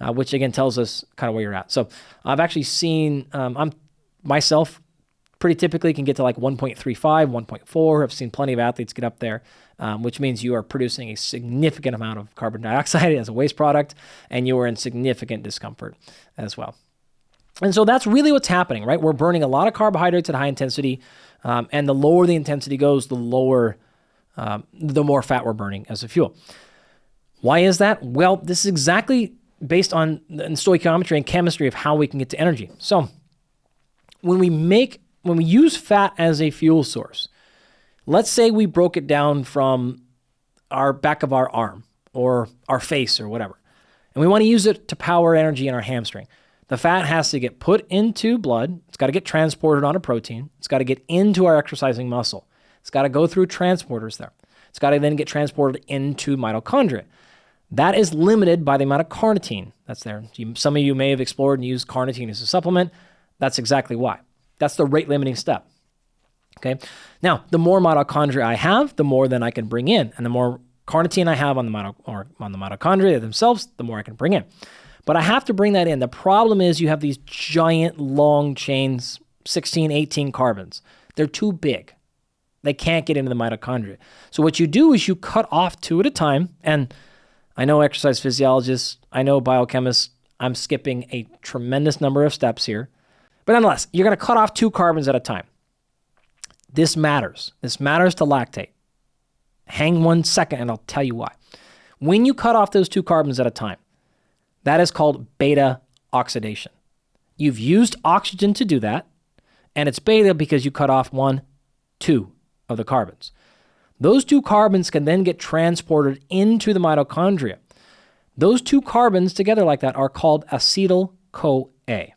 [SPEAKER 1] which again tells us kind of where you're at. So I've actually seen, I'm myself pretty typically can get to like 1.35, 1.4. I've seen plenty of athletes get up there, which means you are producing a significant amount of carbon dioxide as a waste product, and you are in significant discomfort as well. And so that's really what's happening, right? We're burning a lot of carbohydrates at high intensity, and the lower the intensity goes, the more fat we're burning as a fuel. Why is that? Well, this is exactly based on the stoichiometry and chemistry of how we can get to energy. So when we use fat as a fuel source, let's say we broke it down from our back of our arm or our face or whatever, and we want to use it to power energy in our hamstring. The fat has to get put into blood. It's got to get transported on a protein. It's got to get into our exercising muscle. It's got to go through transporters there. It's got to then get transported into mitochondria. That is limited by the amount of carnitine that's there. Some of you may have explored and used carnitine as a supplement. That's exactly why. That's the rate limiting step. Okay. Now, the more mitochondria I have, the more then I can bring in, and the more carnitine I have on the mitochondria themselves, the more I can bring in. But I have to bring that in. The problem is you have these giant long chains, 16, 18 carbons. They're too big. They can't get into the mitochondria. So what you do is you cut off 2 at a time. And I know exercise physiologists, I know biochemists, I'm skipping a tremendous number of steps here. But nonetheless, you're going to cut off 2 carbons at a time. This matters. This matters to lactate. Hang 1 second and I'll tell you why. When you cut off those 2 carbons at a time, that is called beta oxidation. You've used oxygen to do that, and it's beta because you cut off 1, 2 of the carbons. Those 2 carbons can then get transported into the mitochondria. Those 2 carbons together like that are called acetyl-CoA.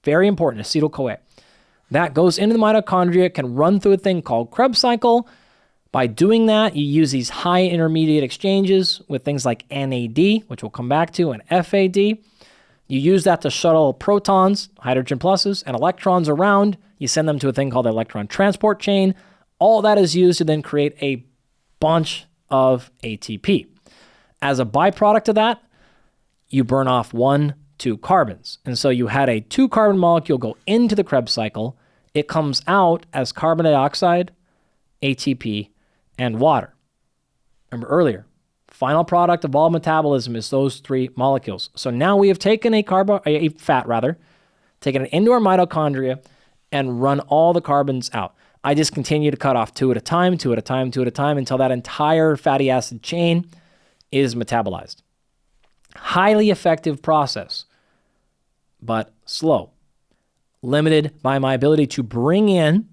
[SPEAKER 1] Very important, acetyl-CoA. That goes into the mitochondria, can run through a thing called Krebs cycle. By doing that, you use these high intermediate exchanges with things like NAD, which we'll come back to, and FAD. You use that to shuttle protons, hydrogen pluses, and electrons around. You send them to a thing called the electron transport chain. All that is used to then create a bunch of ATP. As a byproduct of that, you burn off 1, 2 carbons. And so you had a 2-carbon molecule go into the Krebs cycle. It comes out as carbon dioxide, ATP, and water. Remember earlier, final product of all metabolism is those 3 molecules. So now we have taken a fat, taken it into our mitochondria and run all the carbons out. I just continue to cut off 2 at a time, 2 at a time, 2 at a time until that entire fatty acid chain is metabolized. Highly effective process, but slow. Limited by my ability to bring in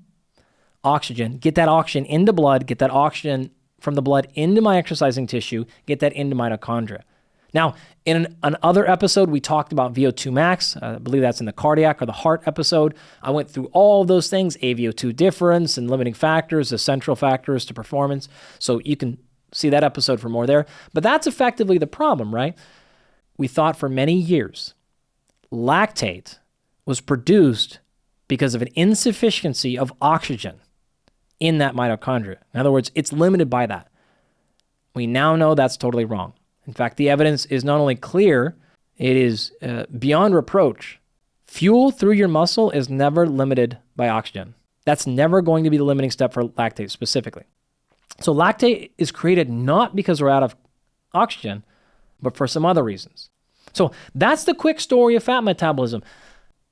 [SPEAKER 1] oxygen, get that oxygen into blood, get that oxygen from the blood into my exercising tissue, get that into mitochondria. Now, in an other episode, we talked about VO2 max. I believe that's in the cardiac or the heart episode. I went through all of those things, AVO2 difference and limiting factors, the central factors to performance. So you can see that episode for more there. But that's effectively the problem, right? We thought for many years lactate was produced because of an insufficiency of oxygen in that mitochondria. In other words, it's limited by that. We now know that's totally wrong. In fact, the evidence is not only clear, it is beyond reproach. Fuel through your muscle is never limited by oxygen. That's never going to be the limiting step for lactate specifically. So lactate is created not because we're out of oxygen, but for some other reasons. So that's the quick story of fat metabolism.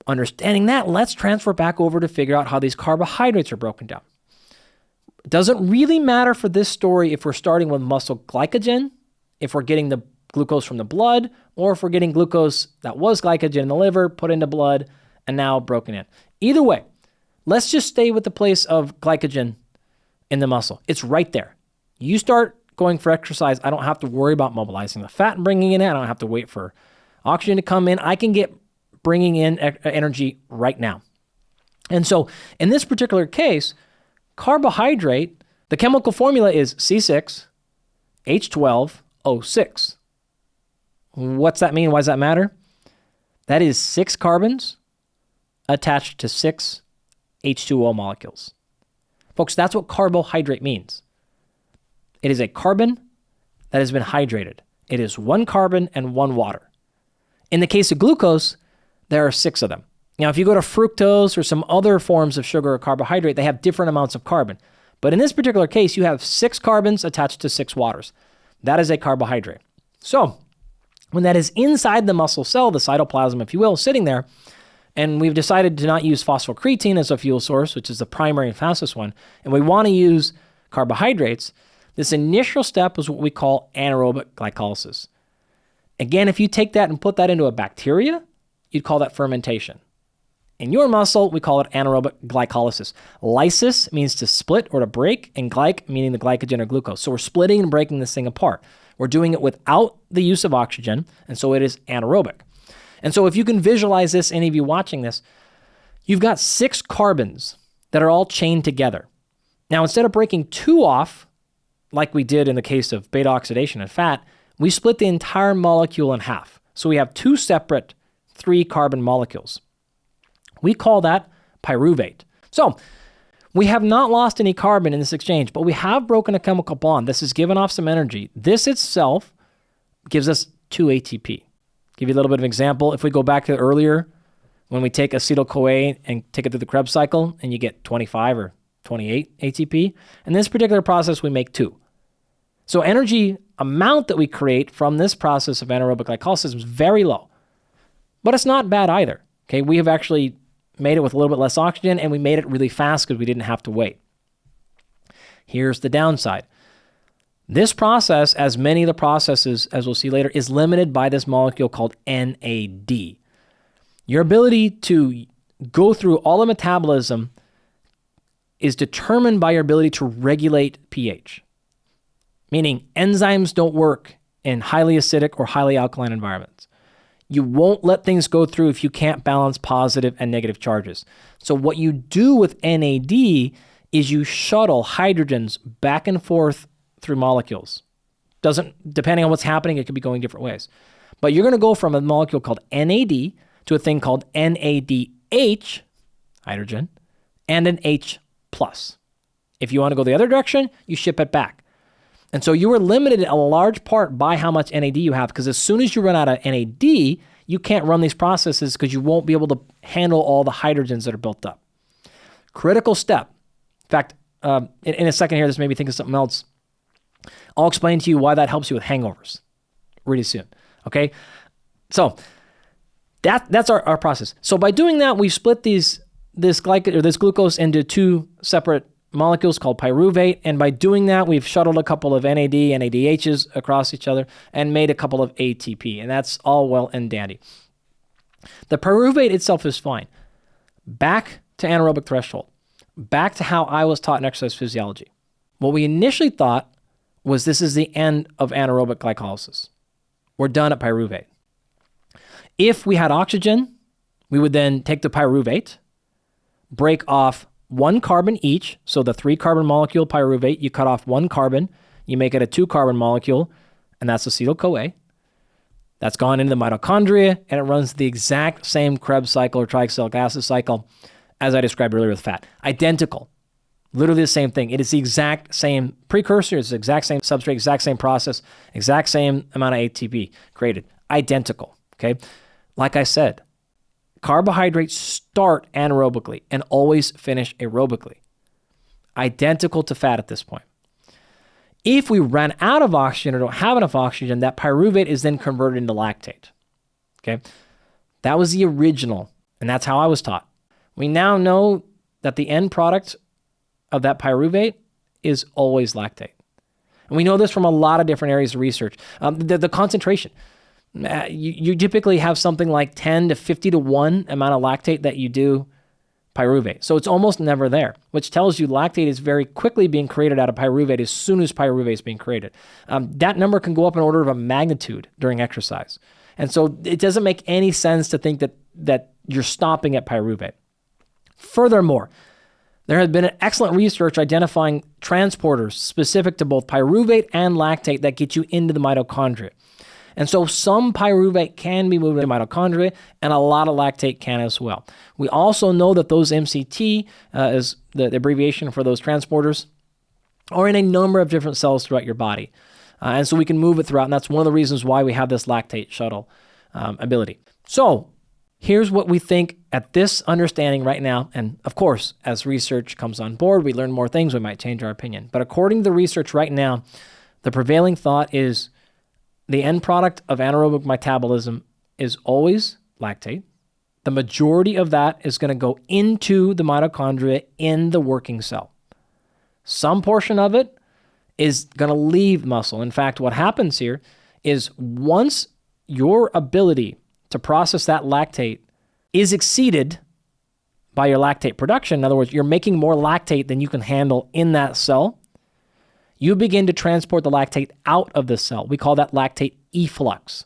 [SPEAKER 1] Understanding that, let's transfer back over to figure out how these carbohydrates are broken down. It doesn't really matter for this story if we're starting with muscle glycogen, if we're getting the glucose from the blood, or if we're getting glucose that was glycogen in the liver, put into blood, and now broken in. Either way, let's just stay with the place of glycogen in the muscle. It's right there. You start going for exercise, I don't have to worry about mobilizing the fat and bringing it in. I don't have to wait for oxygen to come in. I can get bringing in energy right now. And so in this particular case, Carbohydrate, the chemical formula is C6H12O6. What's that mean? Why does that matter? That is 6 carbons attached to 6 H2O molecules. Folks, that's what carbohydrate means. It is a carbon that has been hydrated. It is 1 carbon and 1 water. In the case of glucose, there are 6 of them. Now, if you go to fructose or some other forms of sugar or carbohydrate, they have different amounts of carbon. But in this particular case, you have 6 carbons attached to 6 waters. That is a carbohydrate. So, when that is inside the muscle cell, the cytoplasm, if you will, sitting there, and we've decided to not use phosphocreatine as a fuel source, which is the primary and fastest one, and we want to use carbohydrates, this initial step is what we call anaerobic glycolysis. Again, if you take that and put that into a bacteria, you'd call that fermentation. In your muscle, we call it anaerobic glycolysis. Lysis means to split or to break, and glyc meaning the glycogen or glucose. So we're splitting and breaking this thing apart. We're doing it without the use of oxygen, and so it is anaerobic. And so if you can visualize this, any of you watching this, you've got 6 carbons that are all chained together. Now, instead of breaking 2 off, like we did in the case of beta oxidation and fat, we split the entire molecule in half. So we have 2 separate 3-carbon molecules. We call that pyruvate. So we have not lost any carbon in this exchange, but we have broken a chemical bond. This has given off some energy. This itself gives us 2 ATP. Give you a little bit of an example. If we go back to earlier, when we take acetyl-CoA and take it through the Krebs cycle, and you get 25 or 28 ATP. In this particular process, we make 2. So energy amount that we create from this process of anaerobic glycolysis is very low. But it's not bad either. Okay, we have actually made it with a little bit less oxygen, and we made it really fast because we didn't have to wait. Here's the downside. This process, as many of the processes, as we'll see later, is limited by this molecule called NAD. Your ability to go through all the metabolism is determined by your ability to regulate pH, meaning enzymes don't work in highly acidic or highly alkaline environments. You won't let things go through if you can't balance positive and negative charges. So what you do with NAD is you shuttle hydrogens back and forth through molecules. Depending on what's happening, it could be going different ways. But you're going to go from a molecule called NAD to a thing called NADH, hydrogen, and an H+. If you want to go the other direction, you ship it back. And so you are limited in a large part by how much NAD you have, because as soon as you run out of NAD, you can't run these processes because you won't be able to handle all the hydrogens that are built up. Critical step. In fact, in a second here, this made me think of something else. I'll explain to you why that helps you with hangovers really soon, okay? So that's our process. So by doing that, we've split this glucose into 2 separate molecules called pyruvate, and by doing that, we've shuttled a couple of NAD, NADHs across each other and made a couple of ATP, and that's all well and dandy. The pyruvate itself is fine. Back to anaerobic threshold. Back to how I was taught in exercise physiology. What we initially thought was this is the end of anaerobic glycolysis. We're done at pyruvate. If we had oxygen, we would then take the pyruvate, break off 1 carbon each, so the 3-carbon molecule pyruvate, you cut off 1 carbon, you make it a 2-carbon molecule, and that's acetyl-CoA. That's gone into the mitochondria, and it runs the exact same Krebs cycle or trioxylic acid cycle as I described earlier with fat. Identical. Literally the same thing. It is the exact same precursor, it's the exact same substrate, exact same process, exact same amount of ATP created. Identical, okay? Like I said, carbohydrates start anaerobically and always finish aerobically. Identical to fat at this point. If we ran out of oxygen or don't have enough oxygen, that pyruvate is then converted into lactate, okay? That was the original, and that's how I was taught. We now know that the end product of that pyruvate is always lactate. And we know this from a lot of different areas of research. The concentration. You typically have something like 10 to 50 to 1 amount of lactate that you do pyruvate. So it's almost never there, which tells you lactate is very quickly being created out of pyruvate as soon as pyruvate is being created. That number can go up an order of a magnitude during exercise. And so it doesn't make any sense to think that you're stopping at pyruvate. Furthermore, There has been excellent research identifying transporters specific to both pyruvate and lactate that get you into the mitochondria. And so some pyruvate can be moved into mitochondria, and a lot of lactate can as well. We also know that those MCT is the abbreviation for those transporters, are in a number of different cells throughout your body. And so we can move it throughout, and that's one of the reasons why we have this lactate shuttle ability. So here's what we think at this understanding right now. And of course, as research comes on board, we learn more things, we might change our opinion. But according to the research right now, the prevailing thought is the end product of anaerobic metabolism is always lactate. The majority of that is going to go into the mitochondria in the working cell. Some portion of it is going to leave muscle. In fact, what happens here is once your ability to process that lactate is exceeded by your lactate production, in other words, you're making more lactate than you can handle in that cell, you begin to transport the lactate out of the cell. We call that lactate efflux.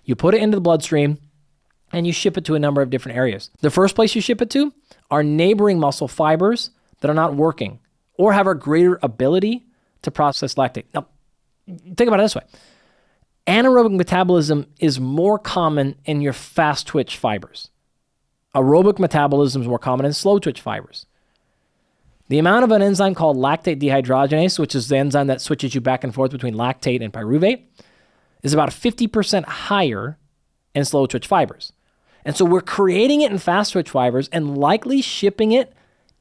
[SPEAKER 1] You put it into the bloodstream and you ship it to a number of different areas. The first place you ship it to are neighboring muscle fibers that are not working or have a greater ability to process lactate. Now, think about it this way. Anaerobic metabolism is more common in your fast twitch fibers. Aerobic metabolism is more common in slow twitch fibers. The amount of an enzyme called lactate dehydrogenase, which is the enzyme that switches you back and forth between lactate and pyruvate, is about 50% higher in slow twitch fibers. And so we're creating it in fast twitch fibers and likely shipping it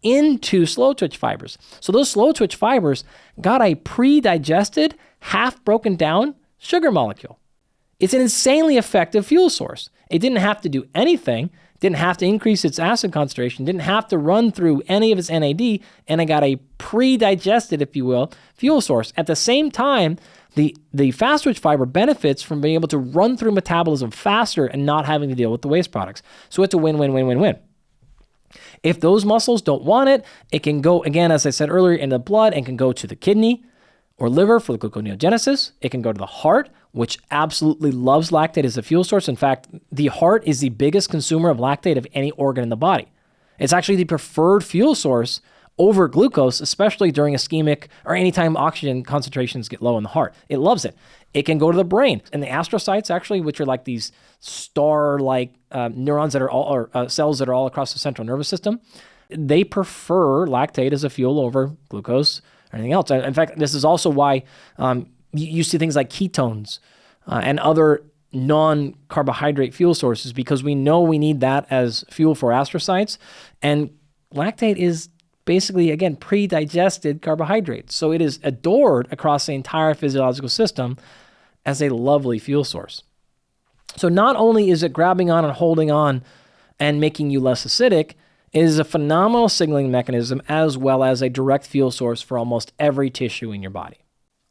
[SPEAKER 1] into slow twitch fibers. So those slow twitch fibers got a pre-digested, half broken down sugar molecule. It's an insanely effective fuel source. It didn't have to do anything, didn't have to increase its acid concentration, didn't have to run through any of its NAD, and it got a pre-digested, if you will, fuel source. At the same time, the fast twitch fiber benefits from being able to run through metabolism faster and not having to deal with the waste products. So it's a win-win-win-win-win. If those muscles don't want it, it can go, again, as I said earlier, in the blood and can go to the kidney or liver for the gluconeogenesis. It can go to the heart, which absolutely loves lactate as a fuel source. In fact, the heart is the biggest consumer of lactate of any organ in the body. It's actually the preferred fuel source over glucose, especially during ischemic or anytime oxygen concentrations get low in the heart. It loves it. It can go to the brain. And the astrocytes, actually, which are like these star-like neurons that are all, or cells that are all across the central nervous system, they prefer lactate as a fuel over glucose or anything else. In fact, this is also why you see things like ketones and other non-carbohydrate fuel sources, because we know we need that as fuel for astrocytes. And lactate is basically, again, pre-digested carbohydrates. So it is adored across the entire physiological system as a lovely fuel source. So not only is it grabbing on and holding on and making you less acidic, it is a phenomenal signaling mechanism as well as a direct fuel source for almost every tissue in your body.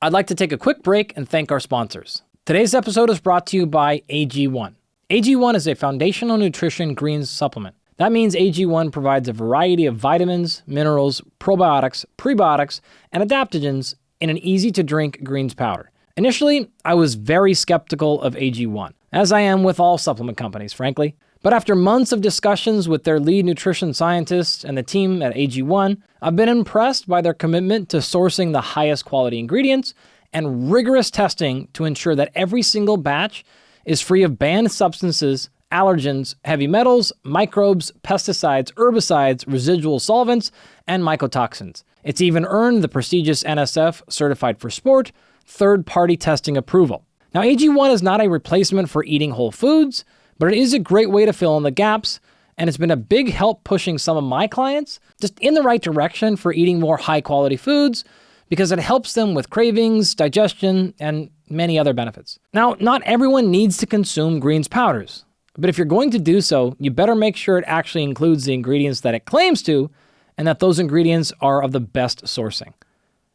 [SPEAKER 1] I'd like to take a quick break and thank our sponsors. Today's episode is brought to you by AG1. AG1 is a foundational nutrition greens supplement. That means AG1 provides a variety of vitamins, minerals, probiotics, prebiotics, and adaptogens in an easy-to-drink greens powder. Initially, I was very skeptical of AG1, as I am with all supplement companies, frankly. But after months of discussions with their lead nutrition scientists and the team at AG1, I've been impressed by their commitment to sourcing the highest quality ingredients and rigorous testing to ensure that every single batch is free of banned substances, allergens, heavy metals, microbes, pesticides, herbicides, residual solvents, and mycotoxins. It's even earned the prestigious NSF Certified for Sport third-party testing approval. Now, AG1 is not a replacement for eating whole foods, but it is a great way to fill in the gaps, and it's been a big help pushing some of my clients just in the right direction for eating more high-quality foods because it helps them with cravings, digestion, and many other benefits. Now, not everyone needs to consume greens powders, but if you're going to do so, you better make sure it actually includes the ingredients that it claims to, and that those ingredients are of the best sourcing.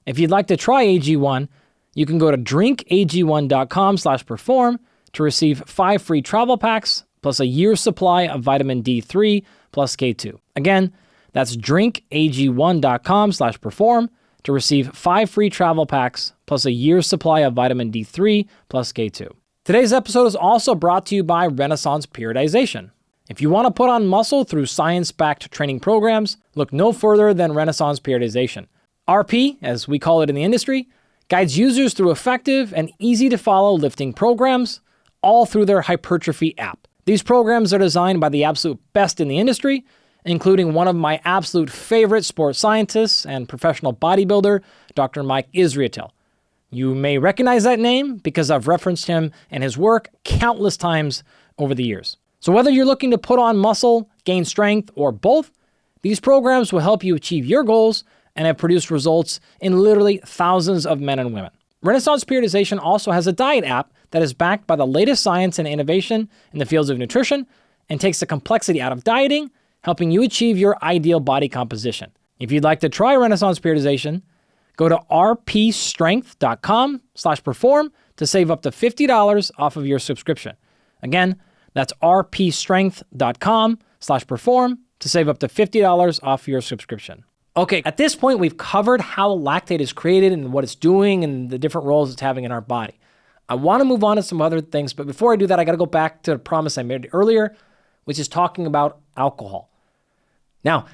[SPEAKER 1] If you'd like to try AG1, you can go to drinkag1.com/perform to receive 5 free travel packs, plus a year's supply of vitamin D3 plus K2. Again, that's drinkag1.com/perform to receive 5 free travel packs, plus a year's supply of vitamin D3 plus K2. Today's episode is also brought to you by Renaissance Periodization. If you want to put on muscle through science-backed training programs, look no further than Renaissance Periodization. RP, as we call it in the industry, guides users through effective and easy-to-follow lifting programs, all through their hypertrophy app. These programs are designed by the absolute best in the industry, including one of my absolute favorite sports scientists and professional bodybuilder, Dr. Mike Israetel. You may recognize that name because I've referenced him and his work countless times over the years. So whether you're looking to put on muscle, gain strength, or both, these programs will help you achieve your goals and have produced results in literally thousands of men and women. Renaissance Periodization also has a diet app that is backed by the latest science and innovation in the fields of nutrition and takes the complexity out of dieting, helping you achieve your ideal body composition. If you'd like to try Renaissance Periodization, go to rpstrength.com/perform to save up to $50 off of your subscription. Again, that's rpstrength.com/perform to save up to $50 off your subscription. Okay, at this point, we've covered how lactate is created and what it's doing and the different roles it's having in our body. I want to move on to some other things, but before I do that, I got to go back to the promise I made earlier, which is talking about alcohol. Now,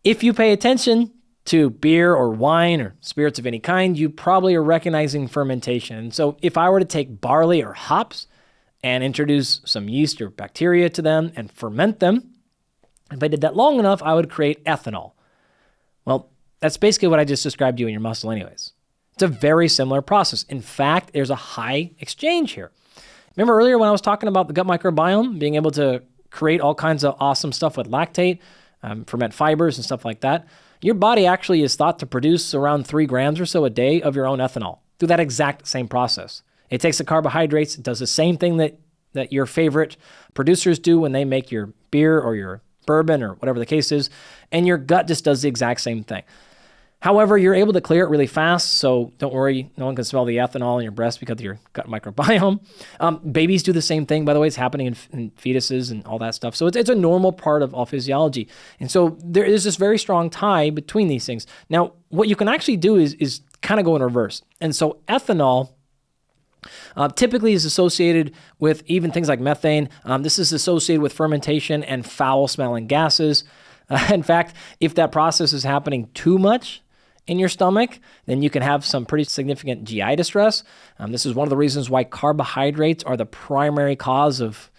[SPEAKER 1] if you pay attention to beer or wine or spirits of any kind, you probably are recognizing fermentation. And so if I were to take barley or hops and introduce some yeast or bacteria to them and ferment them, if I did that long enough, I would create ethanol. Well, that's basically what I just described to you in your muscle anyways. It's a very similar process. In fact, there's a high exchange here. Remember earlier when I was talking about the gut microbiome, being able to create all kinds of awesome stuff with lactate, ferment fibers and stuff like that? Your body actually is thought to produce around 3 grams or so a day of your own ethanol through that exact same process. It takes the carbohydrates, it does the same thing that your favorite producers do when they make your beer or your bourbon or whatever the case is, and your gut just does the exact same thing. However, you're able to clear it really fast, so don't worry, no one can smell the ethanol in your breast because of your gut microbiome. Babies do the same thing, by the way. It's happening in fetuses and all that stuff. So it's a normal part of all physiology. And so there is this very strong tie between these things. Now, what you can actually do is kind of go in reverse. And so ethanol typically is associated with even things like methane. This is associated with fermentation and foul-smelling gases. In fact, if that process is happening too much in your stomach, then you can have some pretty significant GI distress. This is one of the reasons why carbohydrates are the primary cause of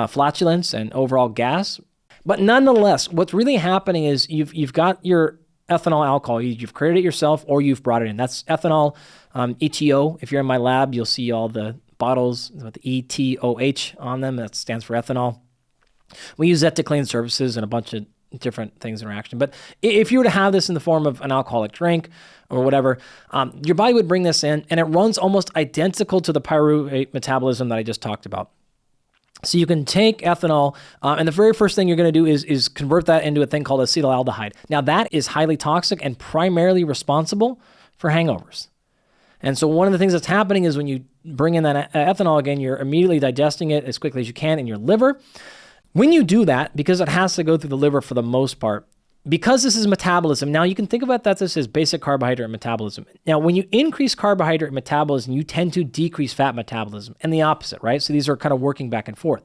[SPEAKER 1] flatulence and overall gas. But nonetheless, what's really happening is you've got your ethanol alcohol. You've created it yourself or you've brought it in. That's ethanol, ETO. If you're in my lab, you'll see all the bottles with ETOH on them. That stands for ethanol. We use that to clean surfaces and a bunch of different things in reaction. But if you were to have this in the form of an alcoholic drink or whatever, your body would bring this in and it runs almost identical to the pyruvate metabolism that I just talked about. So you can take ethanol, and the very first thing you're going to do is convert that into a thing called acetaldehyde. Now that is highly toxic and primarily responsible for hangovers. And so one of the things that's happening is when you bring in that ethanol again, you're immediately digesting it as quickly as you can in your liver. When you do that, because it has to go through the liver for the most part, because this is metabolism, now you can think about that this is basic carbohydrate metabolism. Now, when you increase carbohydrate metabolism, you tend to decrease fat metabolism and the opposite, right? So these are kind of working back and forth.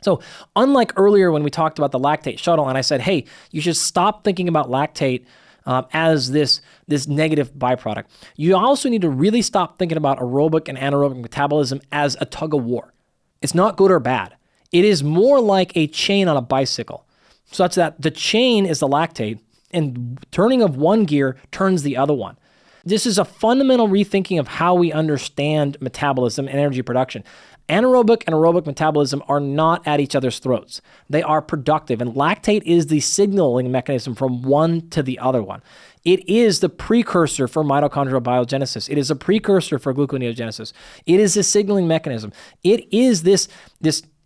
[SPEAKER 1] So unlike earlier when we talked about the lactate shuttle and I said, hey, you should stop thinking about lactate as this negative byproduct. You also need to really stop thinking about aerobic and anaerobic metabolism as a tug of war. It's not good or bad. It is more like a chain on a bicycle, such that the chain is the lactate and turning of one gear turns the other one. This is a fundamental rethinking of how we understand metabolism and energy production. Anaerobic and aerobic metabolism are not at each other's throats. They are productive, and lactate is the signaling mechanism from one to the other one. It is the precursor for mitochondrial biogenesis. It is a precursor for gluconeogenesis. It is a signaling mechanism. It is this,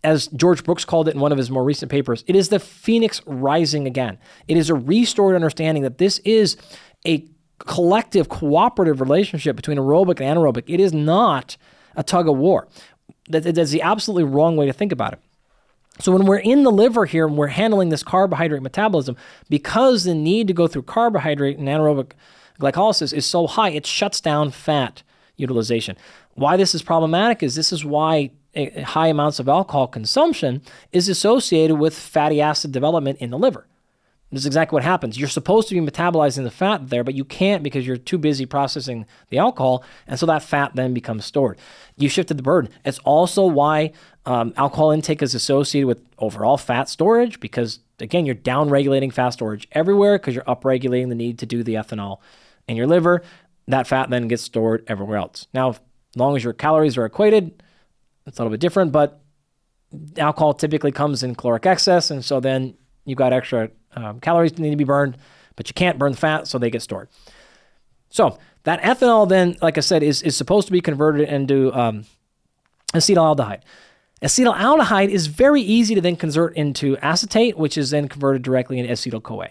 [SPEAKER 1] as George Brooks called it in one of his more recent papers, it is the phoenix rising again. It is a restored understanding that this is a collective, cooperative relationship between aerobic and anaerobic. It is not a tug of war. That's the absolutely wrong way to think about it. So when we're in the liver here and we're handling this carbohydrate metabolism, because the need to go through carbohydrate and anaerobic glycolysis is so high, it shuts down fat utilization. Why this is problematic is this is why high amounts of alcohol consumption is associated with fatty acid development in the liver. This is exactly what happens. You're supposed to be metabolizing the fat there, but you can't because you're too busy processing the alcohol, and so that fat then becomes stored. You shifted the burden. It's also why alcohol intake is associated with overall fat storage because, again, you're down-regulating fat storage everywhere because you're upregulating the need to do the ethanol in your liver. That fat then gets stored everywhere else. Now, as long as your calories are equated, it's a little bit different, but alcohol typically comes in caloric excess, and so then you've got extra calories that need to be burned, but you can't burn the fat, so they get stored. So that ethanol then, like I said, is supposed to be converted into acetaldehyde. Acetaldehyde is very easy to then convert into acetate, which is then converted directly into acetyl-CoA.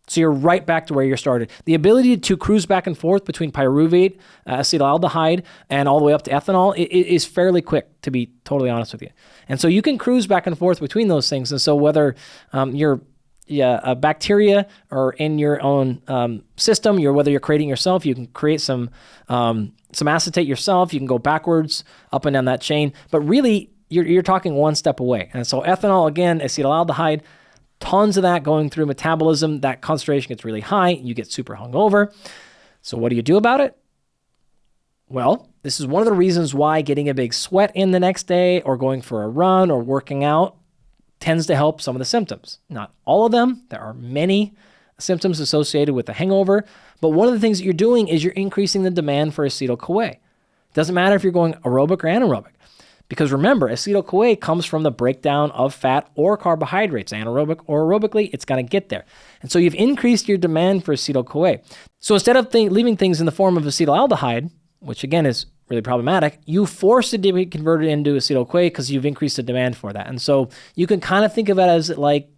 [SPEAKER 1] So you're right back to where you started. The ability to cruise back and forth between pyruvate, acetaldehyde, and all the way up to ethanol is fairly quick, to be totally honest with you. And so you can cruise back and forth between those things. And so whether a bacteria or in your own system, whether you're creating yourself, you can create some acetate yourself. You can go backwards up and down that chain. But really, you're talking one step away. And so ethanol, again, acetaldehyde, tons of that going through metabolism. That concentration gets really high. You get super hungover. So what do you do about it? Well, this is one of the reasons why getting a big sweat in the next day or going for a run or working out tends to help some of the symptoms. Not all of them. There are many symptoms associated with a hangover, but one of the things that you're doing is you're increasing the demand for acetyl-CoA. It doesn't matter if you're going aerobic or anaerobic, because remember, acetyl-CoA comes from the breakdown of fat or carbohydrates. Anaerobic or aerobically, it's going to get there. And so you've increased your demand for acetyl-CoA. So instead of leaving things in the form of acetaldehyde, which again is really problematic, you force it to be converted into acetyl-CoA because you've increased the demand for that. And so you can kind of think of it as like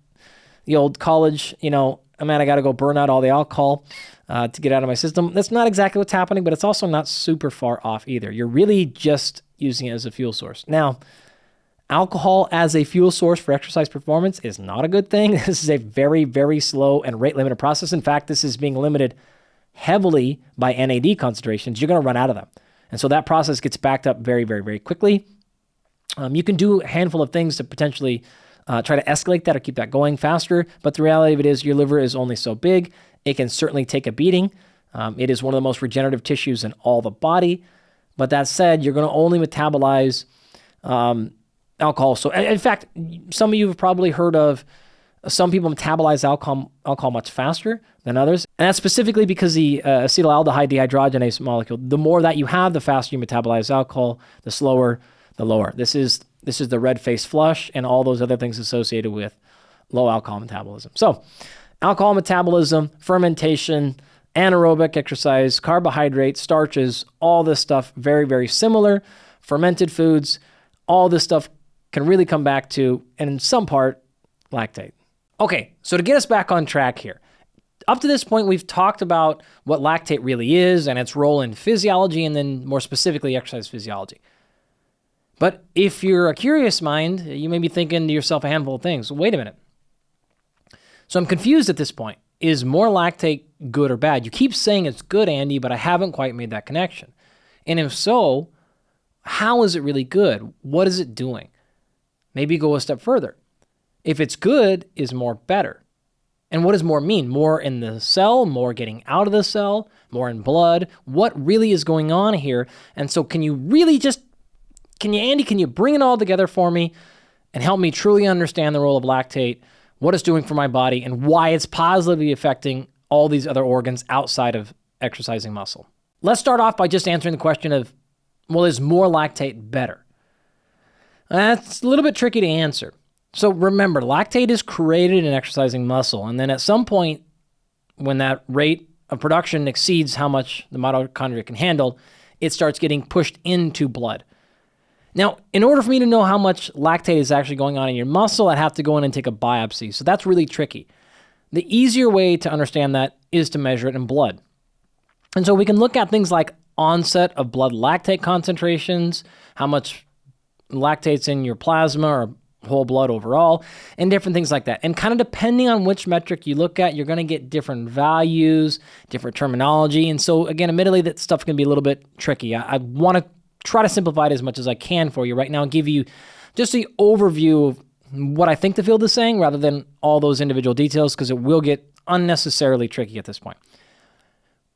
[SPEAKER 1] the old college, I got to go burn out all the alcohol to get out of my system. That's not exactly what's happening, but it's also not super far off either. You're really just using it as a fuel source. Now, alcohol as a fuel source for exercise performance is not a good thing. This is a very, very slow and rate-limited process. In fact, this is being limited heavily by NAD concentrations. You're going to run out of them. And so that process gets backed up very, very, very quickly. You can do a handful of things to potentially try to escalate that or keep that going faster. But the reality of it is your liver is only so big. It can certainly take a beating. It is one of the most regenerative tissues in all the body. But that said, you're going to only metabolize alcohol. So in fact, some of you have probably heard of some people metabolize alcohol much faster than others. And that's specifically because the acetaldehyde dehydrogenase molecule, the more that you have, the faster you metabolize alcohol, the slower, the lower. This is the red face flush and all those other things associated with low alcohol metabolism. So alcohol metabolism, fermentation, anaerobic exercise, carbohydrates, starches, all this stuff, very, very similar. Fermented foods, all this stuff can really come back to, and in some part, lactate. Okay, so to get us back on track here, up to this point, we've talked about what lactate really is and its role in physiology and then more specifically exercise physiology. But if you're a curious mind, you may be thinking to yourself a handful of things. Wait a minute. So I'm confused at this point. Is more lactate good or bad? You keep saying it's good, Andy, but I haven't quite made that connection. And if so, how is it really good? What is it doing? Maybe go a step further. If it's good, is more better? And what does more mean? More in the cell, more getting out of the cell, more in blood? What really is going on here? And so can you bring it all together for me and help me truly understand the role of lactate, what it's doing for my body, and why it's positively affecting all these other organs outside of exercising muscle? Let's start off by just answering the question of, well, is more lactate better? That's a little bit tricky to answer. So remember, lactate is created in exercising muscle, and then at some point, when that rate of production exceeds how much the mitochondria can handle, it starts getting pushed into blood. Now, in order for me to know how much lactate is actually going on in your muscle, I'd have to go in and take a biopsy. So that's really tricky. The easier way to understand that is to measure it in blood. And so we can look at things like onset of blood lactate concentrations, how much lactate's in your plasma or whole blood overall, and different things like that. And kind of depending on which metric you look at, you're going to get different values, different terminology. And so again, admittedly, that stuff can be a little bit tricky. I want to try to simplify it as much as I can for you right now and give you just the overview of what I think the field is saying rather than all those individual details, because it will get unnecessarily tricky at this point.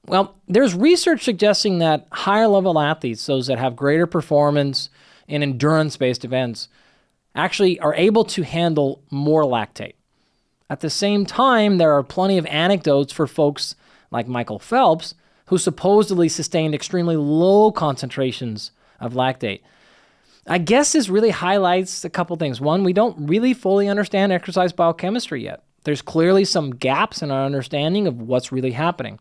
[SPEAKER 1] Well, there's research suggesting that higher level athletes, those that have greater performance in endurance-based events, actually are able to handle more lactate. At the same time, there are plenty of anecdotes for folks like Michael Phelps, who supposedly sustained extremely low concentrations of lactate. I guess this really highlights a couple things. One, we don't really fully understand exercise biochemistry yet. There's clearly some gaps in our understanding of what's really happening.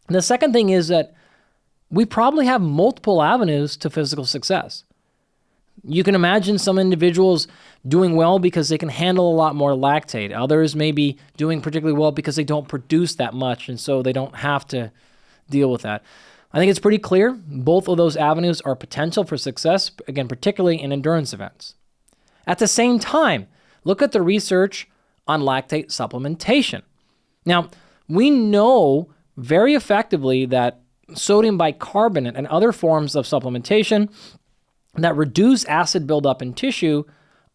[SPEAKER 1] And the second thing is that we probably have multiple avenues to physical success. You can imagine some individuals doing well because they can handle a lot more lactate. Others may be doing particularly well because they don't produce that much, and so they don't have to deal with that. I think it's pretty clear both of those avenues are potential for success, again, particularly in endurance events. At the same time, look at the research on lactate supplementation. Now, we know very effectively that sodium bicarbonate and other forms of supplementation that reduce acid buildup in tissue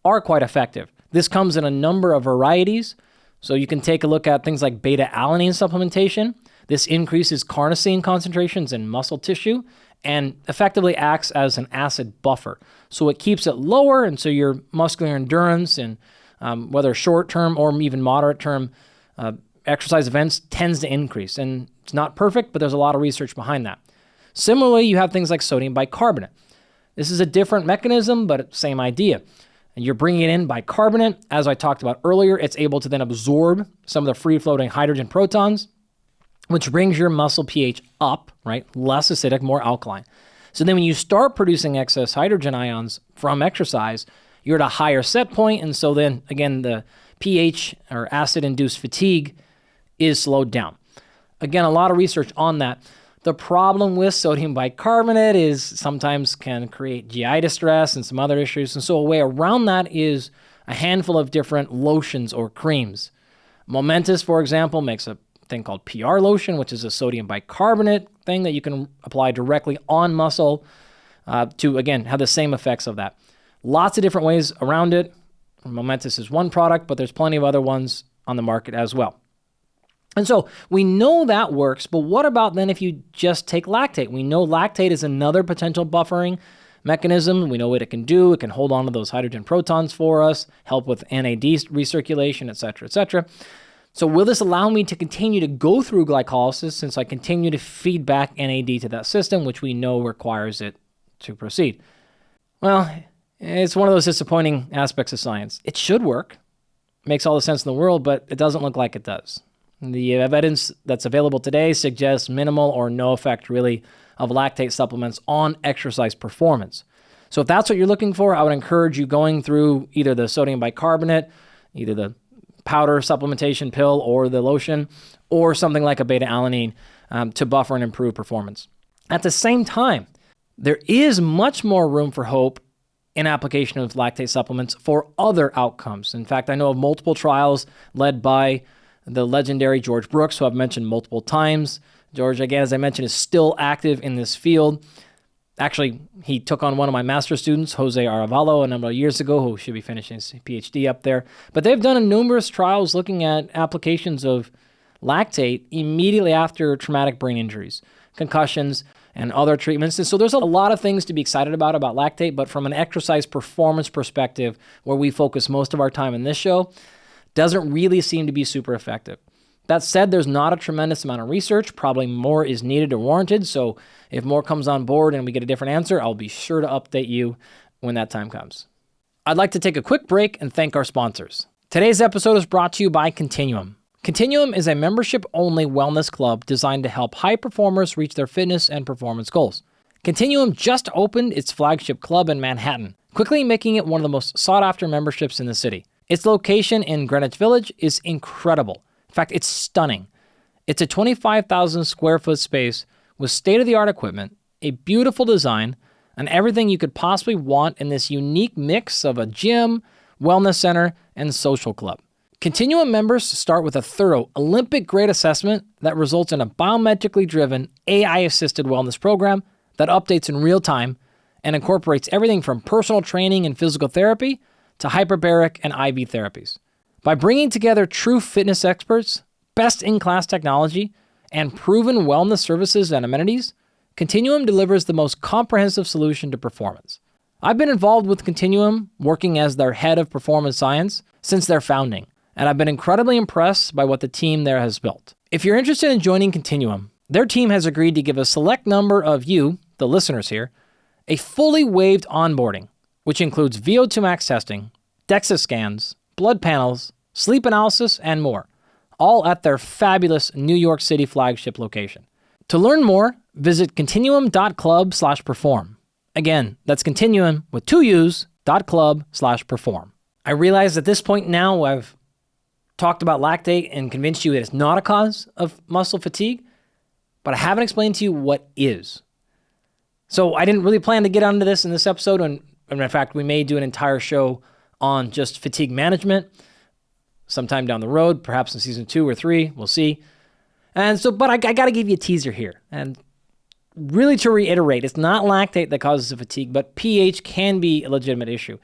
[SPEAKER 1] are quite effective. This comes in a number of varieties. So you can take a look at things like beta-alanine supplementation. This increases carnosine concentrations in muscle tissue and effectively acts as an acid buffer. So it keeps it lower, and so your muscular endurance and whether short-term or even moderate-term exercise events tends to increase. And it's not perfect, but there's a lot of research behind that. Similarly, you have things like sodium bicarbonate. This is a different mechanism, but same idea. And you're bringing it in bicarbonate. As I talked about earlier, it's able to then absorb some of the free-floating hydrogen protons, which brings your muscle pH up, right? Less acidic, more alkaline. So then when you start producing excess hydrogen ions from exercise, you're at a higher set point, and so then, again, the pH or acid-induced fatigue is slowed down. Again, a lot of research on that. The problem with sodium bicarbonate is sometimes can create GI distress and some other issues, and so a way around that is a handful of different lotions or creams. Momentous, for example, makes a thing called PR lotion, which is a sodium bicarbonate thing that you can apply directly on muscle to, again, have the same effects of that. Lots of different ways around it. Momentous is one product, but there's plenty of other ones on the market as well. And so we know that works, but what about then if you just take lactate? We know lactate is another potential buffering mechanism. We know what it can do. It can hold on to those hydrogen protons for us, help with NAD recirculation, et cetera, et cetera. So will this allow me to continue to go through glycolysis since I continue to feed back NAD to that system, which we know requires it to proceed? Well, it's one of those disappointing aspects of science. It should work. It makes all the sense in the world, but it doesn't look like it does. The evidence that's available today suggests minimal or no effect really of lactate supplements on exercise performance. So if that's what you're looking for, I would encourage you going through either the sodium bicarbonate, either the powder supplementation pill or the lotion, or something like a beta-alanine to buffer and improve performance. At the same time, there is much more room for hope in application of lactate supplements for other outcomes. In fact, I know of multiple trials led by the legendary George Brooks, who I've mentioned multiple times. George, again, as I mentioned, is still active in this field. Actually, he took on one of my master students, Jose Arevalo, a number of years ago, who should be finishing his PhD up there. But they've done numerous trials looking at applications of lactate immediately after traumatic brain injuries, concussions, and other treatments. And so there's a lot of things to be excited about lactate, but from an exercise performance perspective, where we focus most of our time in this show, doesn't really seem to be super effective. That said, there's not a tremendous amount of research. Probably more is needed or warranted. So if more comes on board and we get a different answer, I'll be sure to update you when that time comes. I'd like to take a quick break and thank our sponsors. Today's episode is brought to you by Continuum. Continuum is a membership-only wellness club designed to help high performers reach their fitness and performance goals. Continuum just opened its flagship club in Manhattan, quickly making it one of the most sought-after memberships in the city. Its location in Greenwich Village is incredible. In fact, it's stunning. It's a 25,000 square foot space with state-of-the-art equipment, a beautiful design, and everything you could possibly want in this unique mix of a gym, wellness center, and social club. Continuum members start with a thorough Olympic-grade assessment that results in a biometrically driven, AI-assisted wellness program that updates in real time and incorporates everything from personal training and physical therapy to hyperbaric and IV therapies. By bringing together true fitness experts, best-in-class technology, and proven wellness services and amenities, Continuum delivers the most comprehensive solution to performance. I've been involved with Continuum, working as their head of performance science, since their founding, and I've been incredibly impressed by what the team there has built. If you're interested in joining Continuum, their team has agreed to give a select number of you, the listeners here, a fully waived onboarding, which includes VO2 max testing, DEXA scans, blood panels, sleep analysis, and more, all at their fabulous New York City flagship location. To learn more, visit continuum.club/perform. Again, that's continuum with 2 U's, .club/perform. I realize at this point now I've talked about lactate and convinced you that it's not a cause of muscle fatigue, but I haven't explained to you what is. So I didn't really plan to get onto this in this episode, and in fact, we may do an entire show on just fatigue management sometime down the road, perhaps in season 2 or 3, we'll see. And so, but I got to give you a teaser here. And really to reiterate, it's not lactate that causes the fatigue, but pH can be a legitimate issue.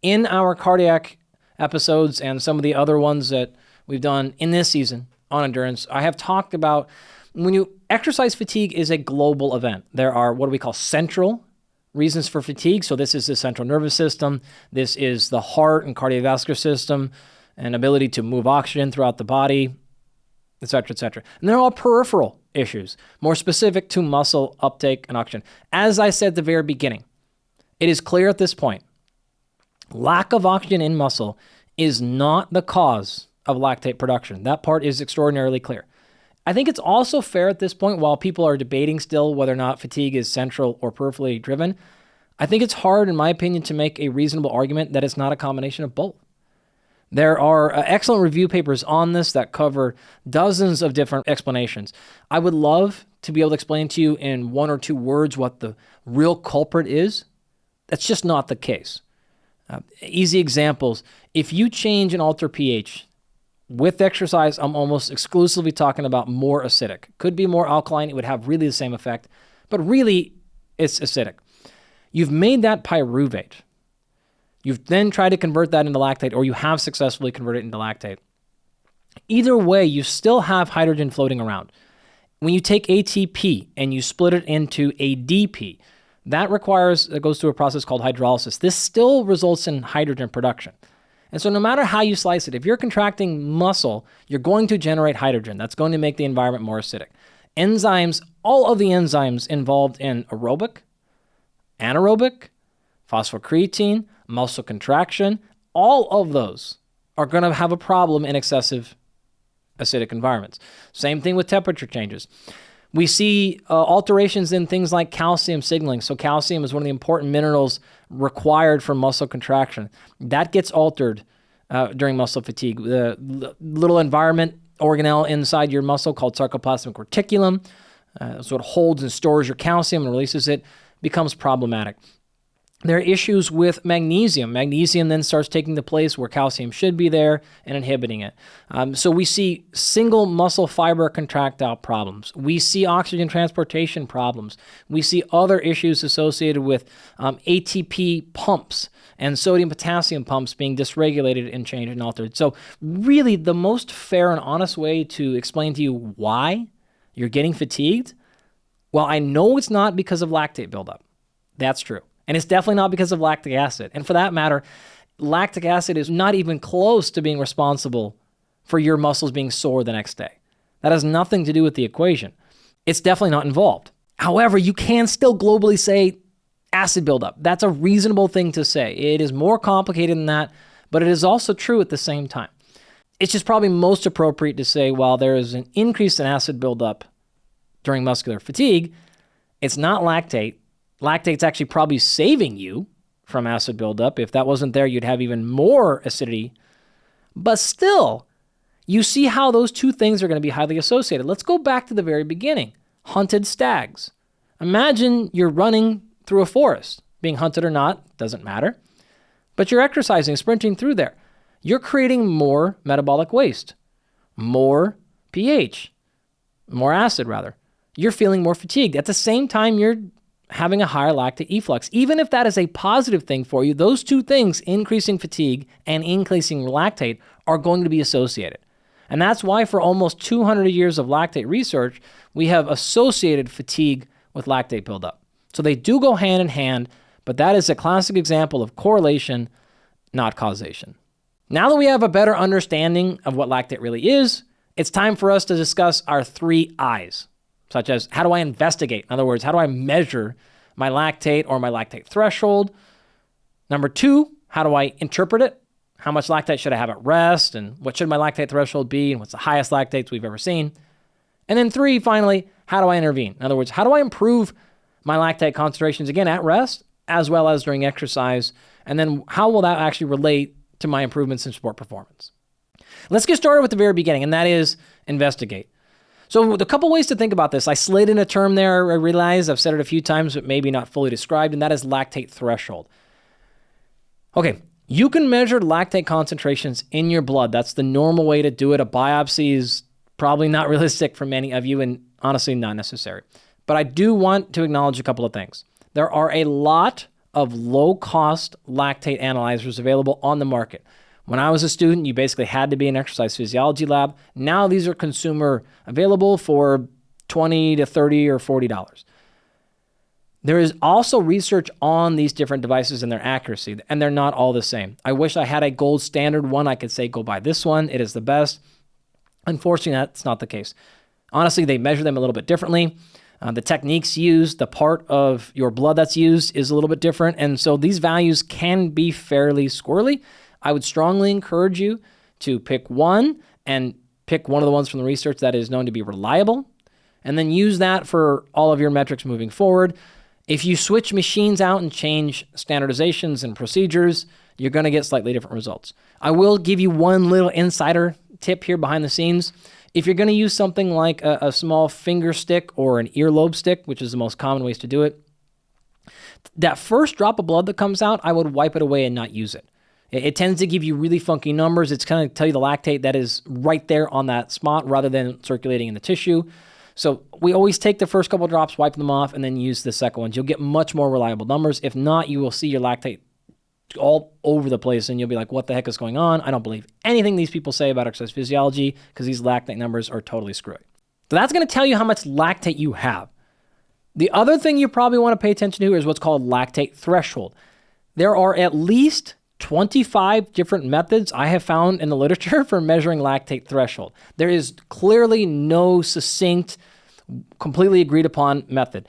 [SPEAKER 1] In our cardiac episodes and some of the other ones that we've done in this season on endurance, I have talked about when you exercise, fatigue is a global event. There are what we call central reasons for fatigue. So this is the central nervous system. This is the heart and cardiovascular system and ability to move oxygen throughout the body, et cetera, et cetera. And they're all peripheral issues, more specific to muscle uptake and oxygen. As I said at the very beginning, it is clear at this point, lack of oxygen in muscle is not the cause of lactate production. That part is extraordinarily clear. I think it's also fair at this point, while people are debating still whether or not fatigue is central or peripherally driven, I think it's hard, in my opinion, to make a reasonable argument that it's not a combination of both. There are excellent review papers on this that cover dozens of different explanations. I would love to be able to explain to you in 1 or 2 words what the real culprit is. That's just not the case. Easy examples. If you change and alter pH with exercise, I'm almost exclusively talking about more acidic. Could be more alkaline. It would have really the same effect, but really it's acidic. You've made that pyruvate. You've then tried to convert that into lactate, or you have successfully converted it into lactate. Either way, you still have hydrogen floating around. When you take ATP and you split it into ADP, that goes through a process called hydrolysis. This still results in hydrogen production. And so no matter how you slice it, if you're contracting muscle, you're going to generate hydrogen. That's going to make the environment more acidic. Enzymes, all of the enzymes involved in aerobic, anaerobic, phosphocreatine, muscle contraction, all of those are going to have a problem in excessive acidic environments. Same thing with temperature changes. We see alterations in things like calcium signaling. So calcium is one of the important minerals required for muscle contraction. That gets altered during muscle fatigue. The little environment organelle inside your muscle called sarcoplasmic reticulum, so it holds and stores your calcium and releases it, becomes problematic. There are issues with magnesium. Magnesium then starts taking the place where calcium should be there and inhibiting it. So we see single muscle fiber contractile problems. We see oxygen transportation problems. We see other issues associated with ATP pumps and sodium-potassium pumps being dysregulated and changed and altered. So really the most fair and honest way to explain to you why you're getting fatigued, well, I know it's not because of lactate buildup. That's true. And it's definitely not because of lactic acid. And for that matter, lactic acid is not even close to being responsible for your muscles being sore the next day. That has nothing to do with the equation. It's definitely not involved. However, you can still globally say acid buildup. That's a reasonable thing to say. It is more complicated than that, but it is also true at the same time. It's just probably most appropriate to say, while there is an increase in acid buildup during muscular fatigue, it's not lactate. Lactate's actually probably saving you from acid buildup. If that wasn't there, you'd have even more acidity. But still, you see how those two things are going to be highly associated. Let's go back to the very beginning. Hunted stags. Imagine you're running through a forest. Being hunted or not, doesn't matter. But you're exercising, sprinting through there. You're creating more metabolic waste, more pH, more acid rather. You're feeling more fatigued. At the same time, you're having a higher lactate efflux. Even if that is a positive thing for you, those two things, increasing fatigue and increasing lactate, are going to be associated. And that's why for almost 200 years of lactate research, we have associated fatigue with lactate buildup. So they do go hand in hand, but that is a classic example of correlation, not causation. Now that we have a better understanding of what lactate really is, it's time for us to discuss our 3 I's, such as how do I investigate? In other words, how do I measure my lactate or my lactate threshold? Number 2, how do I interpret it? How much lactate should I have at rest? And what should my lactate threshold be? And what's the highest lactates we've ever seen? And then 3, finally, how do I intervene? In other words, how do I improve my lactate concentrations, again, at rest, as well as during exercise? And then how will that actually relate to my improvements in sport performance? Let's get started with the very beginning, and that is investigate. So a couple ways to think about this. I slid in a term there. I realize I've said it a few times, but maybe not fully described, and that is lactate threshold. Okay, you can measure lactate concentrations in your blood. That's the normal way to do it. A biopsy is probably not realistic for many of you, and honestly not necessary. But I do want to acknowledge a couple of things. There are a lot of low-cost lactate analyzers available on the market. When I was a student, you basically had to be in an exercise physiology lab. Now these are consumer available for $20 to $30 or $40. There is also research on these different devices and their accuracy, and they're not all the same. I wish I had a gold standard one. I could say, go buy this one. It is the best. Unfortunately, that's not the case. Honestly, they measure them a little bit differently. The techniques used, the part of your blood that's used is a little bit different. And so these values can be fairly squirrely. I would strongly encourage you to pick one and pick one of the ones from the research that is known to be reliable, and then use that for all of your metrics moving forward. If you switch machines out and change standardizations and procedures, you're going to get slightly different results. I will give you one little insider tip here behind the scenes. If you're going to use something like a small finger stick or an earlobe stick, which is the most common ways to do it, that first drop of blood that comes out, I would wipe it away and not use it. It tends to give you really funky numbers. It's going to tell you the lactate that is right there on that spot rather than circulating in the tissue. So we always take the first couple drops, wipe them off, and then use the second ones. You'll get much more reliable numbers. If not, you will see your lactate all over the place, and you'll be like, what the heck is going on? I don't believe anything these people say about exercise physiology because these lactate numbers are totally screwy. So that's going to tell you how much lactate you have. The other thing you probably want to pay attention to is what's called lactate threshold. There are at least 25 different methods I have found in the literature for measuring lactate threshold. There is clearly no succinct, completely agreed upon method.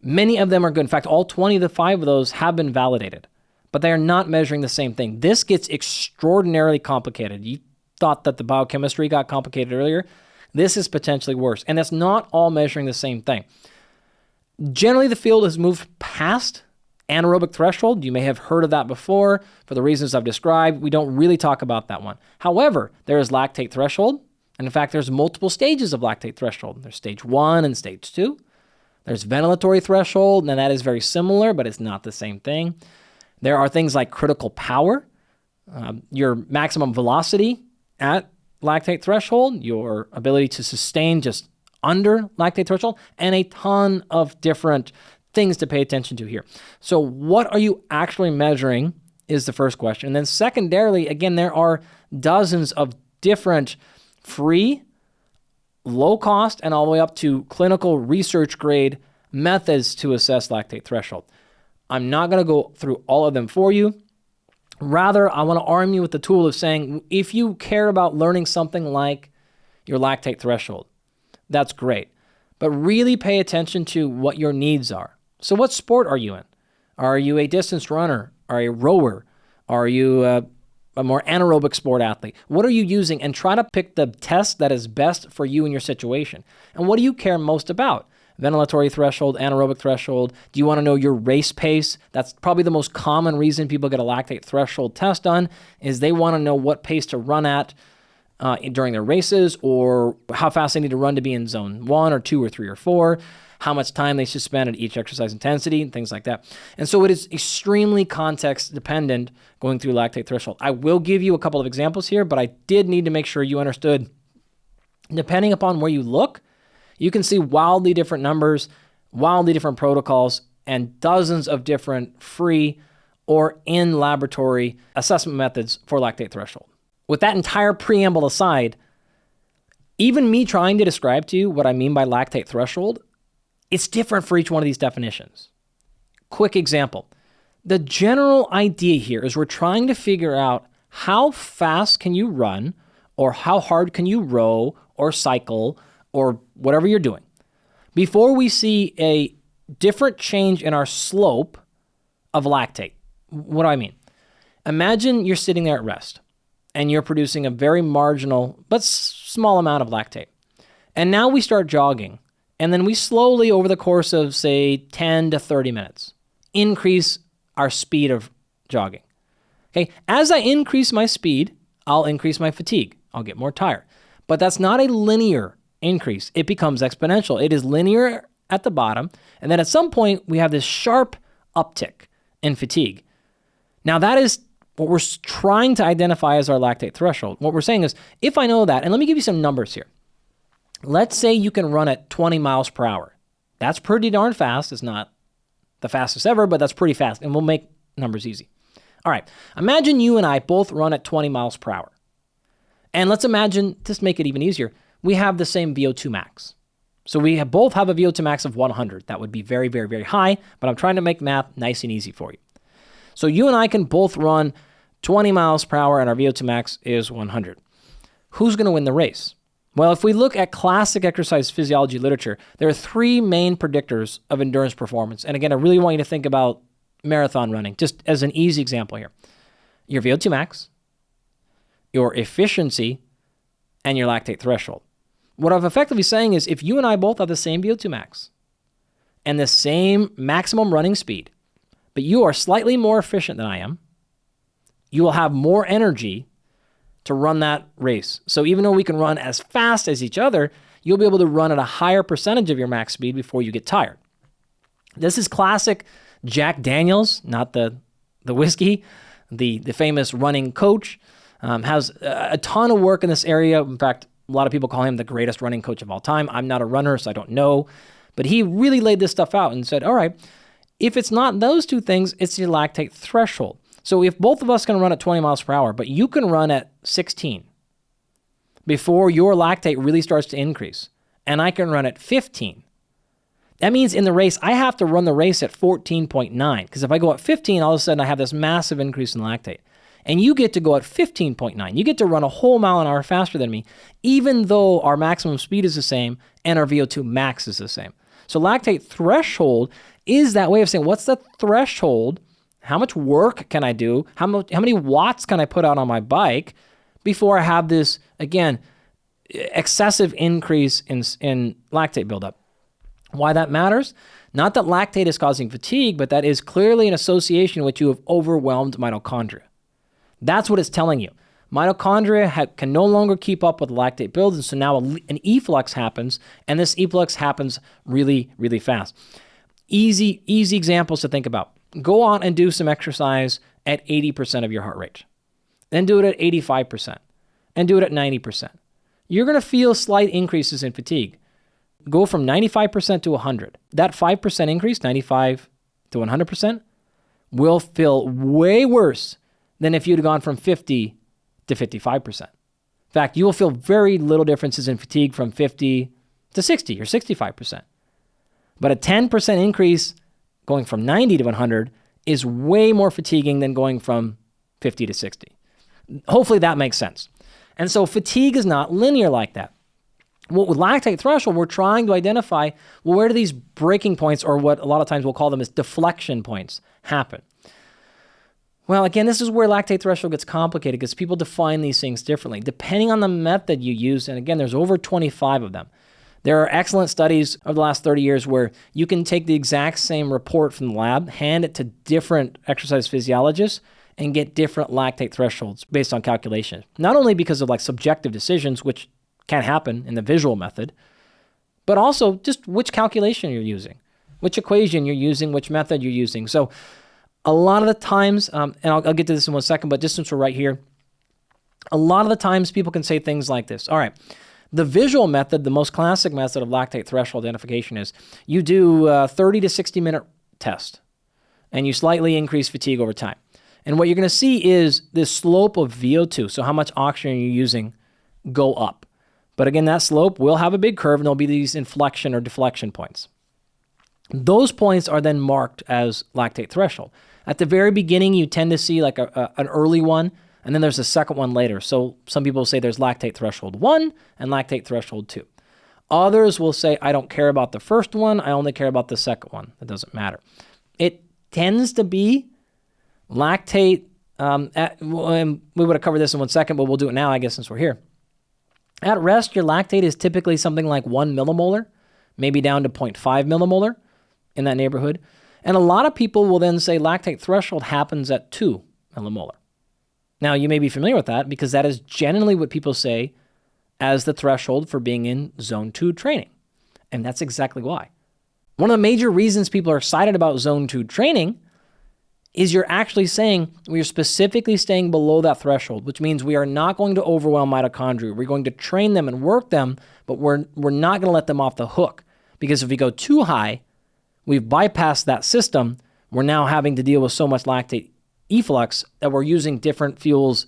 [SPEAKER 1] Many of them are good. In fact, all 25 of those have been validated, but they are not measuring the same thing. This gets extraordinarily complicated. You thought that the biochemistry got complicated earlier. This is potentially worse, and it's not all measuring the same thing. Generally, the field has moved past anaerobic threshold. You may have heard of that before. For the reasons I've described, we don't really talk about that one. However, there is lactate threshold. And in fact, there's multiple stages of lactate threshold. There's stage 1 and stage 2. There's ventilatory threshold, and that is very similar, but it's not the same thing. There are things like critical power, your maximum velocity at lactate threshold, your ability to sustain just under lactate threshold, and a ton of different things to pay attention to here. So what are you actually measuring is the first question. And then secondarily, again, there are dozens of different free, low cost, and all the way up to clinical research grade methods to assess lactate threshold. I'm not going to go through all of them for you. Rather, I want to arm you with the tool of saying, if you care about learning something like your lactate threshold, that's great. But really pay attention to what your needs are. So what sport are you in? Are you a distance runner? Are you a rower? Are you a more anaerobic sport athlete? What are you using? And try to pick the test that is best for you and your situation. And what do you care most about? Ventilatory threshold, anaerobic threshold. Do you want to know your race pace? That's probably the most common reason people get a lactate threshold test done, is they want to know what pace to run at during their races, or how fast they need to run to be in zone 1 or 2 or 3 or 4, how much time they should spend at each exercise intensity, and things like that. And so it is extremely context dependent going through lactate threshold. I will give you a couple of examples here, but I did need to make sure you understood, depending upon where you look, you can see wildly different numbers, wildly different protocols, and dozens of different free or in laboratory assessment methods for lactate threshold. With that entire preamble aside, even me trying to describe to you what I mean by lactate threshold, it's different for each one of these definitions. Quick example. The general idea here is we're trying to figure out how fast can you run, or how hard can you row or cycle or whatever you're doing before we see a different change in our slope of lactate. What do I mean? Imagine you're sitting there at rest and you're producing a very marginal but small amount of lactate. And now we start jogging, and then we slowly, over the course of, say, 10 to 30 minutes, increase our speed of jogging. Okay, as I increase my speed, I'll increase my fatigue. I'll get more tired. But that's not a linear increase. It becomes exponential. It is linear at the bottom, and then at some point, we have this sharp uptick in fatigue. Now, that is what we're trying to identify as our lactate threshold. What we're saying is, if I know that, and let me give you some numbers here. Let's say you can run at 20 miles per hour. That's pretty darn fast. It's not the fastest ever, but that's pretty fast, and we'll make numbers easy. All right, imagine you and I both run at 20 miles per hour. And let's imagine, just make it even easier, we have the same VO2 max. So we both have a VO2 max of 100. That would be very, very, very high, but I'm trying to make math nice and easy for you. So you and I can both run 20 miles per hour and our VO2 max is 100. Who's going to win the race? Well, if we look at classic exercise physiology literature, there are three main predictors of endurance performance. And again, I really want you to think about marathon running, just as an easy example here. Your VO2 max, your efficiency, and your lactate threshold. What I'm effectively saying is, if you and I both have the same VO2 max and the same maximum running speed, but you are slightly more efficient than I am, you will have more energy to run that race. So even though we can run as fast as each other, you'll be able to run at a higher percentage of your max speed before you get tired. This is classic Jack Daniels, not the whiskey, the famous running coach, has a ton of work in this area. In fact, a lot of people call him the greatest running coach of all time. I'm not a runner, so I don't know. But he really laid this stuff out and said, all right, if it's not those two things, it's your lactate threshold. So if both of us can run at 20 miles per hour, but you can run at 16 before your lactate really starts to increase, and I can run at 15, that means in the race, I have to run the race at 14.9, because if I go at 15, all of a sudden I have this massive increase in lactate. And you get to go at 15.9. You get to run a whole mile an hour faster than me, even though our maximum speed is the same and our VO2 max is the same. So lactate threshold is that way of saying, what's the threshold? How much work can I do? How many watts can I put out on my bike before I have this, again, excessive increase in lactate buildup? Why that matters? Not that lactate is causing fatigue, but that is clearly an association with you of overwhelmed mitochondria. That's what it's telling you. Mitochondria can no longer keep up with lactate builds, and so now an efflux happens, and this efflux happens really, really fast. Easy examples to think about. Go on and do some exercise at 80% of your heart rate. Then do it at 85%. And do it at 90%. You're going to feel slight increases in fatigue. Go from 95% to 100. That 5% increase, 95 to 100%, will feel way worse than if you'd gone from 50 to 55%. In fact, you will feel very little differences in fatigue from 50 to 60 or 65%. But a 10% increase going from 90 to 100 is way more fatiguing than going from 50 to 60. Hopefully that makes sense. And so fatigue is not linear like that. With lactate threshold, we're trying to identify, well, where do these breaking points, or what a lot of times we'll call them as deflection points, happen? Well, again, this is where lactate threshold gets complicated because people define these things differently, depending on the method you use. And again, there's over 25 of them. There are excellent studies of the last 30 years where you can take the exact same report from the lab, hand it to different exercise physiologists, and get different lactate thresholds based on calculation. Not only because of subjective decisions, which can happen in the visual method, but also just which calculation you're using, which equation you're using, which method you're using. So a lot of the times, and I'll get to this in 1 second, but just since we're right here, a lot of the times people can say things like this. All right, the visual method, the most classic method of lactate threshold identification is you do 30 to 60 minute test, and you slightly increase fatigue over time. And what you're going to see is this slope of VO2, so how much oxygen you're using, go up. But again, that slope will have a big curve, and there'll be these inflection or deflection points. Those points are then marked as lactate threshold. At the very beginning, you tend to see like an early one, and then there's a second one later. So some people say there's lactate threshold 1 and lactate threshold 2. Others will say, I don't care about the first one, I only care about the second one. It doesn't matter. It tends to be lactate, and we would have covered this in 1 second, but we'll do it now, I guess, since we're here. At rest, your lactate is typically something like 1 millimolar, maybe down to 0.5 millimolar in that neighborhood. And a lot of people will then say lactate threshold happens at 2 millimolar. Now, you may be familiar with that because that is generally what people say as the threshold for being in zone 2 training. And that's exactly why. One of the major reasons people are excited about zone 2 training is you're actually saying we're specifically staying below that threshold, which means we are not going to overwhelm mitochondria. We're going to train them and work them, but we're not going to let them off the hook. Because if we go too high, we've bypassed that system. We're now having to deal with so much lactate efflux that we're using different fuels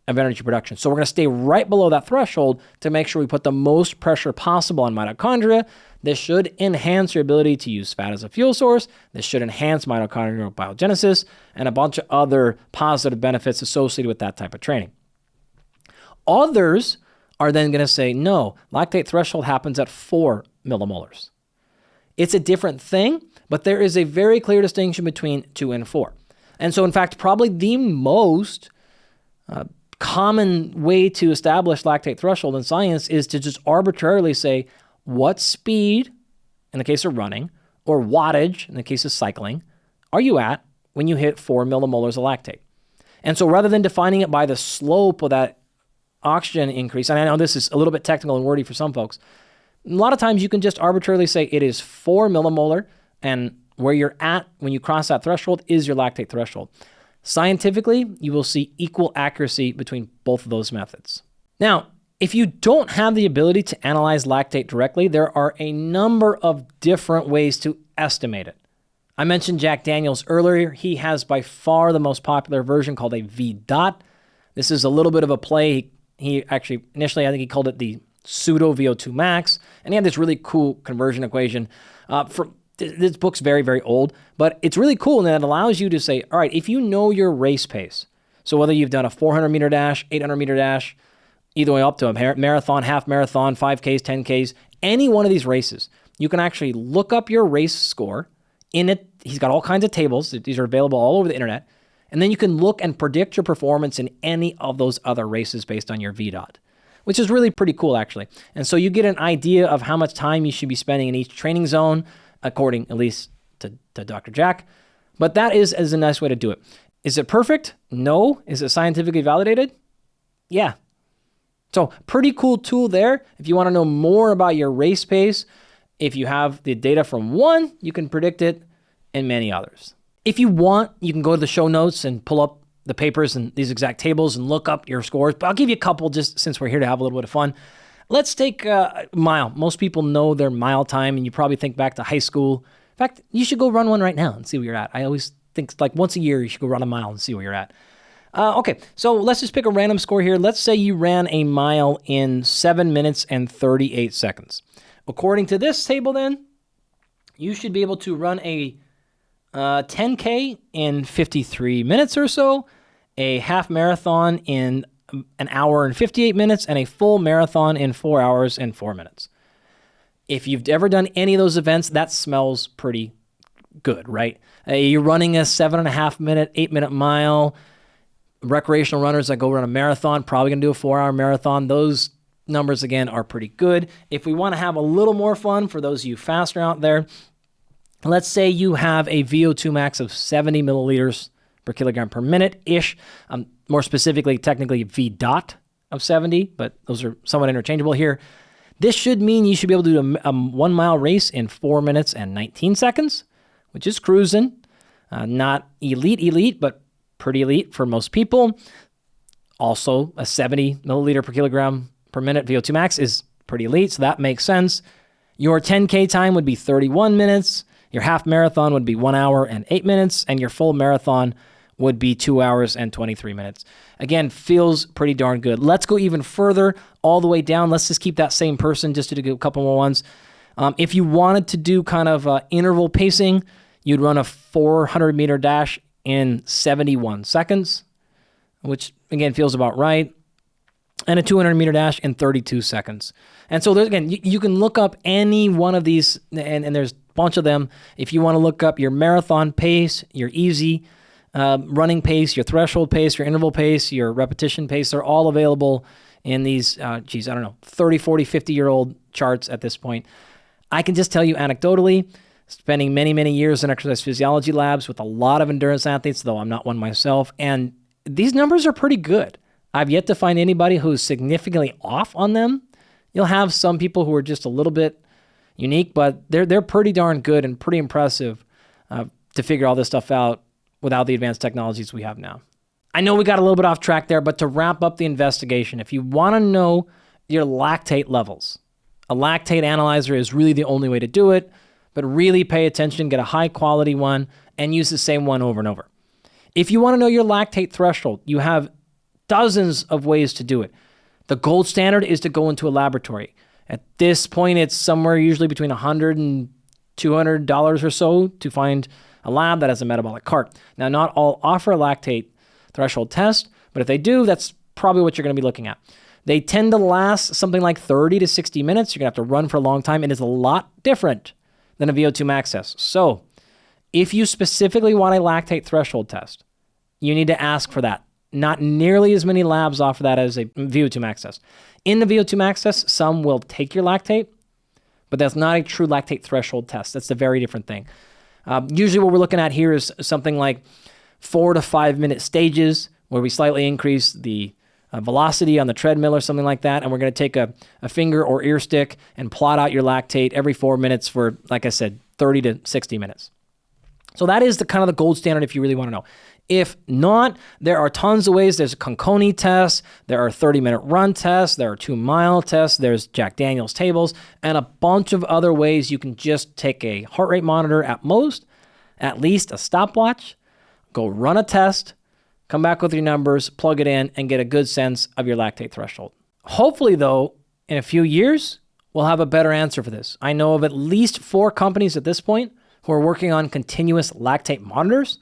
[SPEAKER 1] of energy production. So we're going to stay right below that threshold to make sure we put the most pressure possible on mitochondria. This should enhance your ability to use fat as a fuel source. This should enhance mitochondrial biogenesis and a bunch of other positive benefits associated with that type of training. Others are then going to say, no, lactate threshold happens at 4 millimolars. It's a different thing, but there is a very clear distinction between 2 and 4. And so, in fact, probably the most common way to establish lactate threshold in science is to just arbitrarily say what speed, in the case of running, or wattage, in the case of cycling, are you at when you hit 4 millimolars of lactate. And so rather than defining it by the slope of that oxygen increase, and I know this is a little bit technical and wordy for some folks, a lot of times you can just arbitrarily say it is 4 millimolar, and where you're at when you cross that threshold is your lactate threshold. Scientifically, you will see equal accuracy between both of those methods. Now, if you don't have the ability to analyze lactate directly, there are a number of different ways to estimate it. I mentioned Jack Daniels earlier. He has by far the most popular version called a VDOT. This is a little bit of a play. He actually, initially, I think he called it the pseudo VO2 max, and he had this really cool conversion equation. This book's very, very old, but it's really cool and it allows you to say, all right, if you know your race pace, so whether you've done a 400-meter dash, 800-meter dash, either way up to a marathon, half marathon, 5Ks, 10Ks, any one of these races, you can actually look up your race score in it. He's got all kinds of tables. These are available all over the internet. And then you can look and predict your performance in any of those other races based on your VDOT, which is really pretty cool, actually. And so you get an idea of how much time you should be spending in each training zone, according at least to Dr. Jack. But that is a nice way to do it. Is it perfect? No. Is it scientifically validated? Yeah. So pretty cool tool there. If you want to know more about your race pace, if you have the data from one, you can predict it in many others. If you want, you can go to the show notes and pull up the papers and these exact tables and look up your scores. But I'll give you a couple just since we're here to have a little bit of fun. Let's take a mile. Most people know their mile time, and you probably think back to high school. In fact, you should go run one right now and see where you're at. I always think like once a year you should go run a mile and see where you're at. Okay, so let's just pick a random score here. Let's say you ran a mile in 7 minutes and 38 seconds. According to this table then, you should be able to run a 10K in 53 minutes or so, a half marathon in an hour and 58 minutes, and a full marathon in 4 hours and 4 minutes. If you've ever done any of those events, that smells pretty good, right? You're running a 7.5 minute, 8 minute mile. Recreational runners that go run a marathon, probably going to do a 4 hour marathon. Those numbers, again, are pretty good. If we want to have a little more fun for those of you faster out there, let's say you have a VO2 max of 70 milliliters per kilogram per minute-ish. More specifically, technically VDOT of 70, but those are somewhat interchangeable here. This should mean you should be able to do a 1 mile race in 4 minutes and 19 seconds, which is cruising. Not elite, but pretty elite for most people. Also, a 70 milliliter per kilogram per minute VO2 max is pretty elite, so that makes sense. Your 10K time would be 31 minutes. Your half marathon would be 1 hour and 8 minutes, and your full marathon would be 2 hours and 23 minutes. Again, feels pretty darn good. Let's go even further, all the way down. Let's just keep that same person just to do a couple more ones. If you wanted to do kind of interval pacing, you'd run a 400-meter dash in 71 seconds, which, again, feels about right, and a 200-meter dash in 32 seconds. And so, again, you can look up any one of these, and there's a bunch of them. If you want to look up your marathon pace, your easy running pace, your threshold pace, your interval pace, your repetition pace, they're all available in these, 30, 40, 50-year-old charts at this point. I can just tell you anecdotally, spending many, many years in exercise physiology labs with a lot of endurance athletes, though I'm not one myself, and these numbers are pretty good. I've yet to find anybody who's significantly off on them. You'll have some people who are just a little bit unique, but they're pretty darn good and pretty impressive to figure all this stuff out without the advanced technologies we have now. I know we got a little bit off track there, but to wrap up the investigation, if you want to know your lactate levels, a lactate analyzer is really the only way to do it, but really pay attention, get a high quality one, and use the same one over and over. If you want to know your lactate threshold, you have dozens of ways to do it. The gold standard is to go into a laboratory. At this point, it's somewhere usually between $100 and $200 or so to find a lab that has a metabolic cart. Now, not all offer a lactate threshold test, but if they do, that's probably what you're going to be looking at. They tend to last something like 30 to 60 minutes. You're going to have to run for a long time, and it's a lot different than a VO2 max test. So if you specifically want a lactate threshold test, you need to ask for that. Not nearly as many labs offer that as a VO2 max test. In the VO2 max test, some will take your lactate, but that's not a true lactate threshold test. That's a very different thing. Usually what we're looking at here is something like 4 to 5 minute stages where we slightly increase the velocity on the treadmill or something like that, and we're going to take a finger or ear stick and plot out your lactate every 4 minutes for, like I said, 30 to 60 minutes. So that is the kind of the gold standard if you really want to know. If not, there are tons of ways. There's a Conconi test, there are 30-minute run tests, there are 2-mile tests, there's Jack Daniel's tables, and a bunch of other ways you can just take a heart rate monitor at most, at least a stopwatch, go run a test, come back with your numbers, plug it in, and get a good sense of your lactate threshold. Hopefully, though, in a few years, we'll have a better answer for this. I know of at least 4 companies at this point who are working on continuous lactate monitors.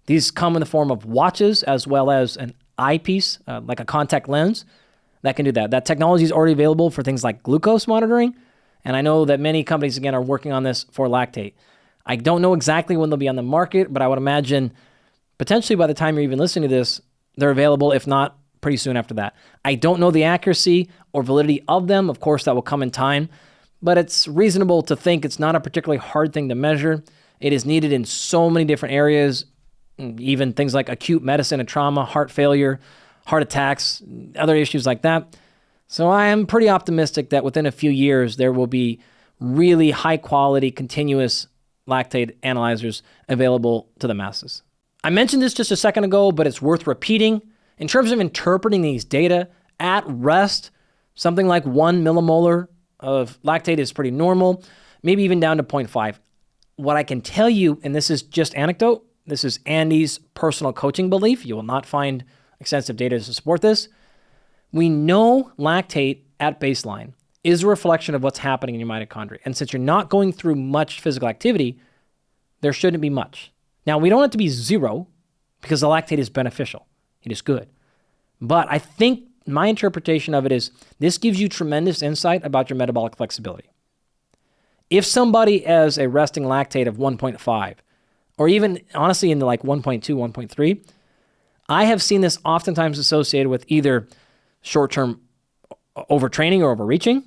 [SPEAKER 1] These come in the form of watches as well as an eyepiece, like a contact lens, that can do that. That technology is already available for things like glucose monitoring, and I know that many companies, again, are working on this for lactate. I don't know exactly when they'll be on the market, but I would imagine potentially by the time you're even listening to this, they're available, if not pretty soon after that. I don't know the accuracy or validity of them. Of course, that will come in time, but it's reasonable to think it's not a particularly hard thing to measure. It is needed in so many different areas, even things like acute medicine and trauma, heart failure, heart attacks, other issues like that. So I am pretty optimistic that within a few years, there will be really high quality, continuous lactate analyzers available to the masses. I mentioned this just a second ago, but it's worth repeating. In terms of interpreting these data, at rest, something like 1 millimolar of lactate is pretty normal, maybe even down to 0.5. What I can tell you, and this is just anecdote, this is Andy's personal coaching belief. You will not find extensive data to support this. We know lactate at baseline is a reflection of what's happening in your mitochondria. And since you're not going through much physical activity, there shouldn't be much. Now, we don't have to be 0 because the lactate is beneficial. It is good. But I think my interpretation of it is this gives you tremendous insight about your metabolic flexibility. If somebody has a resting lactate of 1.5, or even honestly in the like 1.2, 1.3, I have seen this oftentimes associated with either short-term overtraining or overreaching,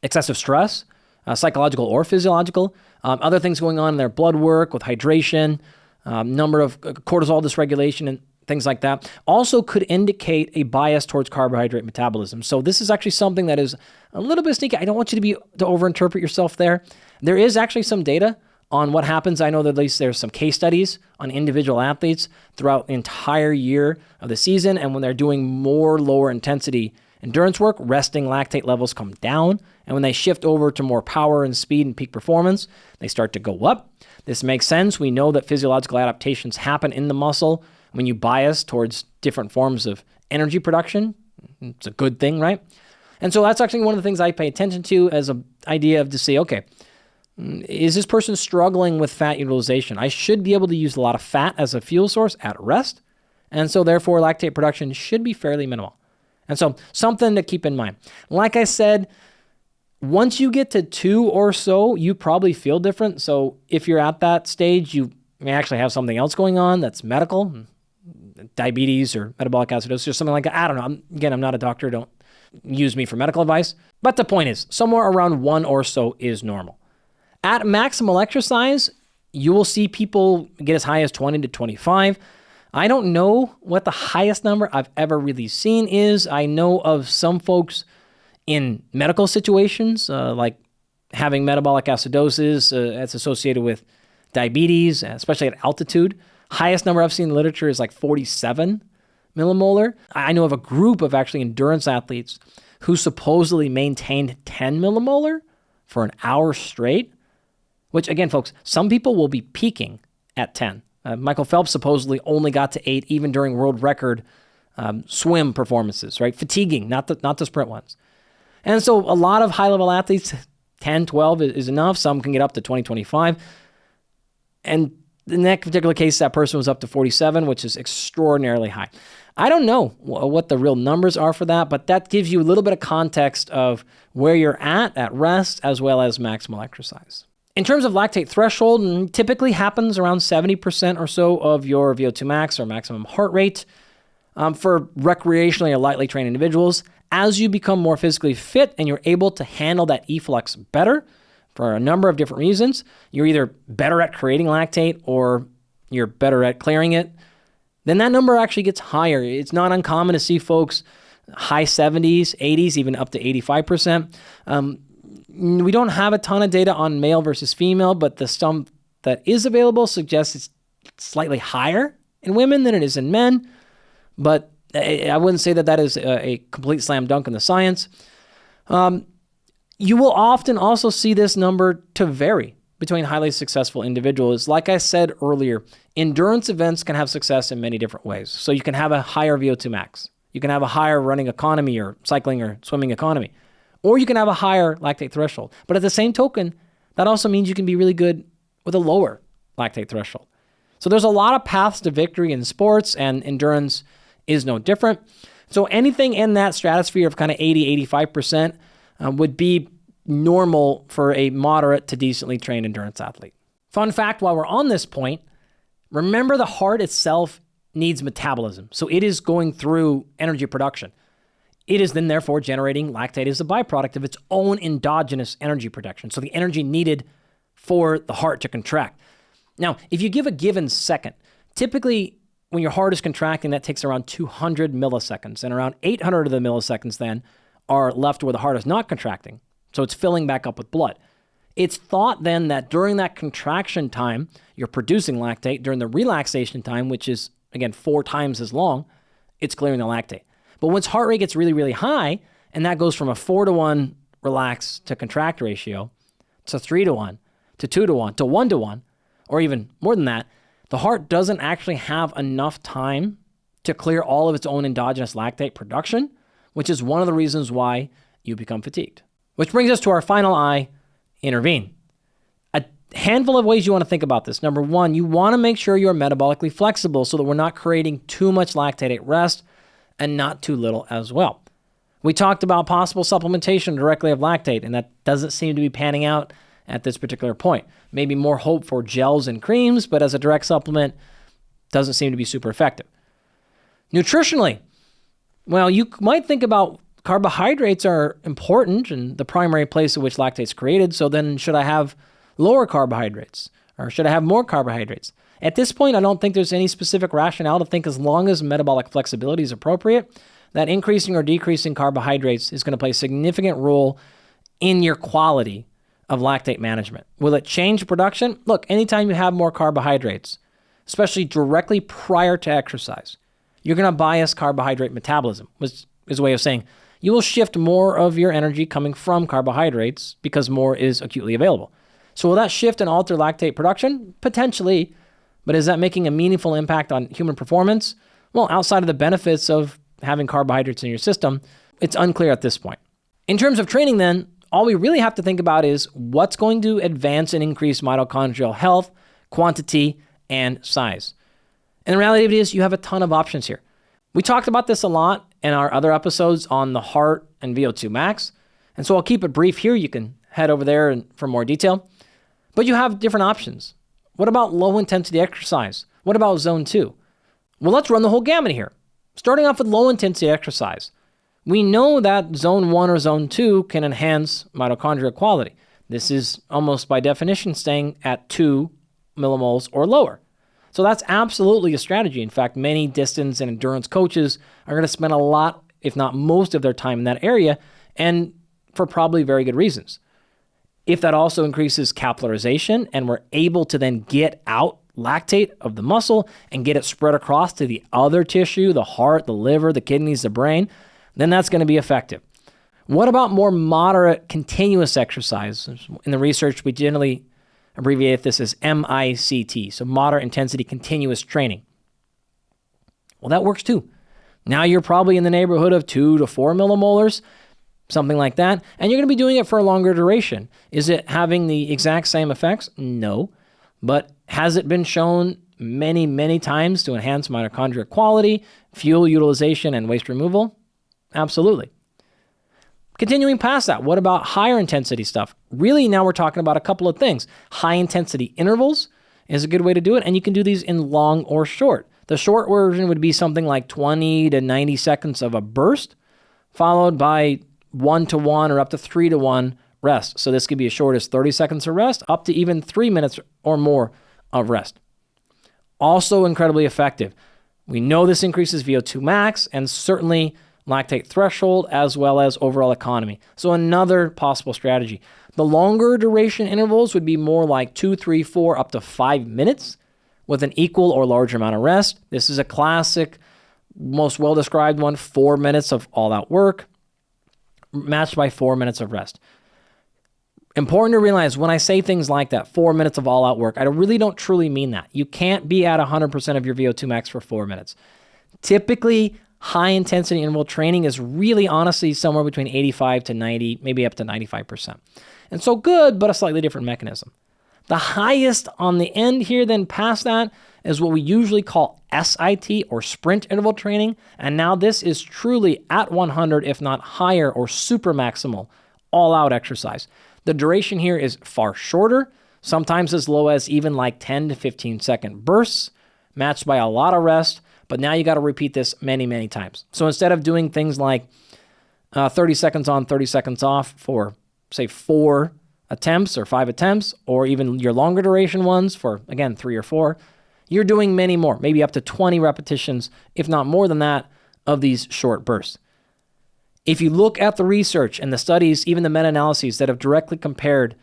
[SPEAKER 1] excessive stress, psychological or physiological, other things going on in their blood work with hydration, number of cortisol dysregulation and things like that. Also could indicate a bias towards carbohydrate metabolism. So this is actually something that is a little bit sneaky. I don't want you to overinterpret yourself there. There is actually some data on what happens. I know that at least there's some case studies on individual athletes throughout the entire year of the season, and when they're doing more lower intensity endurance work, resting lactate levels come down. And when they shift over to more power and speed and peak performance, they start to go up. This makes sense. We know that physiological adaptations happen in the muscle when you bias towards different forms of energy production. It's a good thing, right? And so that's actually one of the things I pay attention to as an idea of to say, okay, is this person struggling with fat utilization? I should be able to use a lot of fat as a fuel source at rest. And so therefore lactate production should be fairly minimal. And so something to keep in mind. Like I said, once you get to 2 or so, you probably feel different. So if you're at that stage, you may actually have something else going on that's medical, diabetes or metabolic acidosis or something like that. I don't know. Again, I'm not a doctor. Don't use me for medical advice. But the point is, somewhere around 1 or so is normal. At maximal exercise, you will see people get as high as 20 to 25. I don't know what the highest number I've ever really seen is. I know of some folks in medical situations, like having metabolic acidosis that's associated with diabetes, especially at altitude. Highest number I've seen in the literature is like 47 millimolar. I know of a group of actually endurance athletes who supposedly maintained 10 millimolar for an hour straight, which again, folks, some people will be peaking at 10. Michael Phelps supposedly only got to 8 even during world record swim performances, right? Fatiguing, not the sprint ones. And so a lot of high-level athletes, 10, 12 is enough. Some can get up to 20, 25. And in that particular case, that person was up to 47, which is extraordinarily high. I don't know what the real numbers are for that, but that gives you a little bit of context of where you're at rest, as well as maximal exercise. In terms of lactate threshold, typically happens around 70% or so of your VO2 max or maximum heart rate for recreationally or lightly trained individuals. As you become more physically fit and you're able to handle that efflux better for a number of different reasons, you're either better at creating lactate or you're better at clearing it, then that number actually gets higher. It's not uncommon to see folks high 70s, 80s, even up to 85%. We don't have a ton of data on male versus female, but the sum that is available suggests it's slightly higher in women than it is in men. But I wouldn't say that is a complete slam dunk in the science. You will often also see this number to vary between highly successful individuals. Like I said earlier, endurance events can have success in many different ways. So you can have a higher VO2 max. You can have a higher running economy or cycling or swimming economy. Or you can have a higher lactate threshold. But at the same token, that also means you can be really good with a lower lactate threshold. So there's a lot of paths to victory in sports, and endurance is no different. So anything in that stratosphere of kind of 80, 85% would be normal for a moderate to decently trained endurance athlete. Fun fact, while we're on this point, remember the heart itself needs metabolism. So it is going through energy production. It is then therefore generating lactate as a byproduct of its own endogenous energy production. So the energy needed for the heart to contract. Now, if you give a given second, typically when your heart is contracting, that takes around 200 milliseconds, and around 800 of the milliseconds then are left where the heart is not contracting. So it's filling back up with blood. It's thought then that during that contraction time, you're producing lactate. During the relaxation time, which is, again, 4 times as long, it's clearing the lactate. But once heart rate gets really, really high, and that goes from a 4-to-1 relax to contract ratio to 3-to-1 to 2-to-1 to 1-to-1, or even more than that, the heart doesn't actually have enough time to clear all of its own endogenous lactate production, which is one of the reasons why you become fatigued. Which brings us to our final I, intervene. A handful of ways you want to think about this. Number 1, you want to make sure you're metabolically flexible so that we're not creating too much lactate at rest and not too little as well. We talked about possible supplementation directly of lactate, and that doesn't seem to be panning out at this particular point. Maybe more hope for gels and creams, but as a direct supplement, doesn't seem to be super effective. Nutritionally, well, you might think about carbohydrates are important and the primary place in which lactate is created, so then should I have lower carbohydrates or should I have more carbohydrates? At this point, I don't think there's any specific rationale to think as long as metabolic flexibility is appropriate, that increasing or decreasing carbohydrates is going to play a significant role in your quality of lactate management. Will it change production? Look, anytime you have more carbohydrates, especially directly prior to exercise, you're going to bias carbohydrate metabolism, which is a way of saying you will shift more of your energy coming from carbohydrates because more is acutely available. So will that shift and alter lactate production? Potentially. But is that making a meaningful impact on human performance? Well, outside of the benefits of having carbohydrates in your system, it's unclear at this point. In terms of training then, all we really have to think about is what's going to advance and increase mitochondrial health, quantity, and size. And the reality of it is you have a ton of options here. We talked about this a lot in our other episodes on the heart and VO2 max. And so I'll keep it brief here. You can head over there for more detail. But you have different options. What about low intensity exercise? What about zone 2? Well, let's run the whole gamut here. Starting off with low intensity exercise. We know that zone 1 or zone 2 can enhance mitochondrial quality. This is almost by definition staying at 2 millimoles or lower. So that's absolutely a strategy. In fact, many distance and endurance coaches are going to spend a lot, if not most of their time in that area, and for probably very good reasons. If that also increases capillarization and we're able to then get out lactate of the muscle and get it spread across to the other tissue, the heart, the liver, the kidneys, the brain, then that's going to be effective. What about more moderate continuous exercise? In the research, we generally abbreviate this as MICT, so moderate intensity continuous training. Well, that works too. Now you're probably in the neighborhood of 2 to 4 millimolars, something like that, and you're going to be doing it for a longer duration. Is it having the exact same effects? No, but has it been shown many, many times to enhance mitochondrial quality, fuel utilization, and waste removal? Absolutely. Continuing past that, what about higher intensity stuff? Really, now we're talking about a couple of things. High intensity intervals is a good way to do it, and you can do these in long or short. The short version would be something like 20 to 90 seconds of a burst, followed by 1-to-1 or up to 3-to-1 rest. So this could be as short as 30 seconds of rest, up to even 3 minutes or more of rest. Also incredibly effective. We know this increases VO2 max and certainly lactate threshold as well as overall economy. So another possible strategy. The longer duration intervals would be more like 2, 3, 4, up to 5 minutes with an equal or larger amount of rest. This is a classic, most well-described one, 4 minutes of all-out work, matched by 4 minutes of rest. Important to realize when I say things like that, 4 minutes of all-out work, I really don't truly mean that. You can't be at 100% of your VO2 max for 4 minutes. Typically, high-intensity interval training is really honestly somewhere between 85 to 90, maybe up to 95%. And so good, but a slightly different mechanism. The highest on the end here, then past that, is what we usually call SIT or sprint interval training. And now this is truly at 100, if not higher or super maximal, all-out exercise. The duration here is far shorter, sometimes as low as even like 10 to 15 second bursts, matched by a lot of rest. But now you got to repeat this many, many times. So instead of doing things like 30 seconds on, 30 seconds off for, say, 4 attempts or 5 attempts, or even your longer duration ones for, again, 3 or 4, you're doing many more, maybe up to 20 repetitions, if not more than that, of these short bursts. If you look at the research and the studies, even the meta-analyses that have directly compared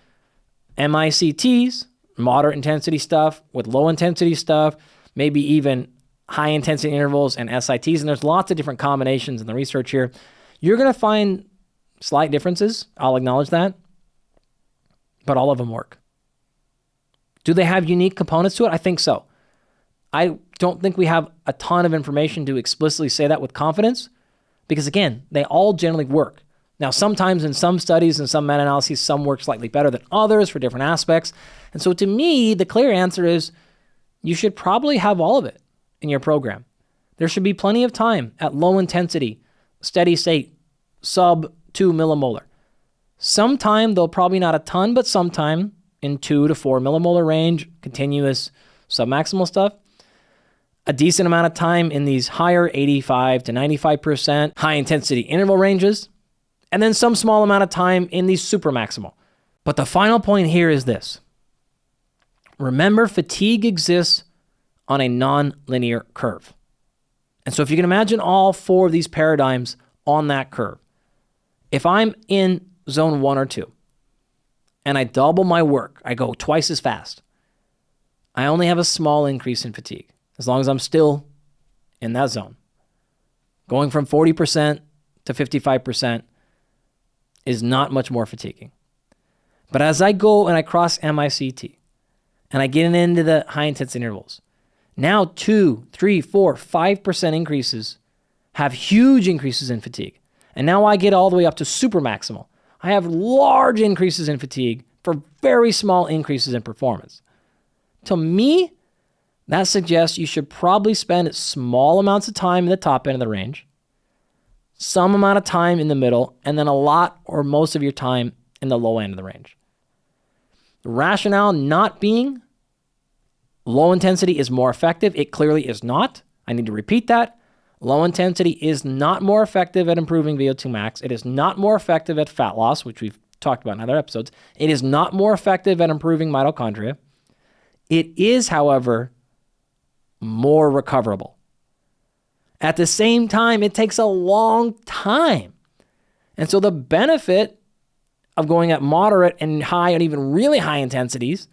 [SPEAKER 1] MICTs, moderate intensity stuff, with low intensity stuff, maybe even high intensity intervals and SITs, and there's lots of different combinations in the research here, you're going to find slight differences. I'll acknowledge that. But all of them work. Do they have unique components to it? I think so. I don't think we have a ton of information to explicitly say that with confidence because, again, they all generally work. Now, sometimes in some studies and some meta-analyses, some work slightly better than others for different aspects. And so to me, the clear answer is you should probably have all of it in your program. There should be plenty of time at low intensity, steady state, sub 2 millimolar. Sometime, though probably not a ton, but sometime in 2 to 4 millimolar range, continuous submaximal stuff. A decent amount of time in these higher 85 to 95% high intensity interval ranges. And then some small amount of time in these super maximal. But the final point here is this. Remember, fatigue exists on a non-linear curve. And so if you can imagine all 4 of these paradigms on that curve, if I'm in zone 1 or 2, and I double my work, I go twice as fast, I only have a small increase in fatigue, as long as I'm still in that zone. Going from 40% to 55% is not much more fatiguing. But as I go and I cross MICT and I get into the high intensity intervals, now 2, 3, 4, 5% increases have huge increases in fatigue. And now I get all the way up to super maximal. I have large increases in fatigue for very small increases in performance. To me, that suggests you should probably spend small amounts of time in the top end of the range, some amount of time in the middle, and then a lot or most of your time in the low end of the range. The rationale not being low intensity is more effective. It clearly is not. I need to repeat that. Low intensity is not more effective at improving VO2 max. It is not more effective at fat loss, which we've talked about in other episodes. It is not more effective at improving mitochondria. It is, however, more recoverable. At the same time, it takes a long time. And so the benefit of going at moderate and high and even really high intensities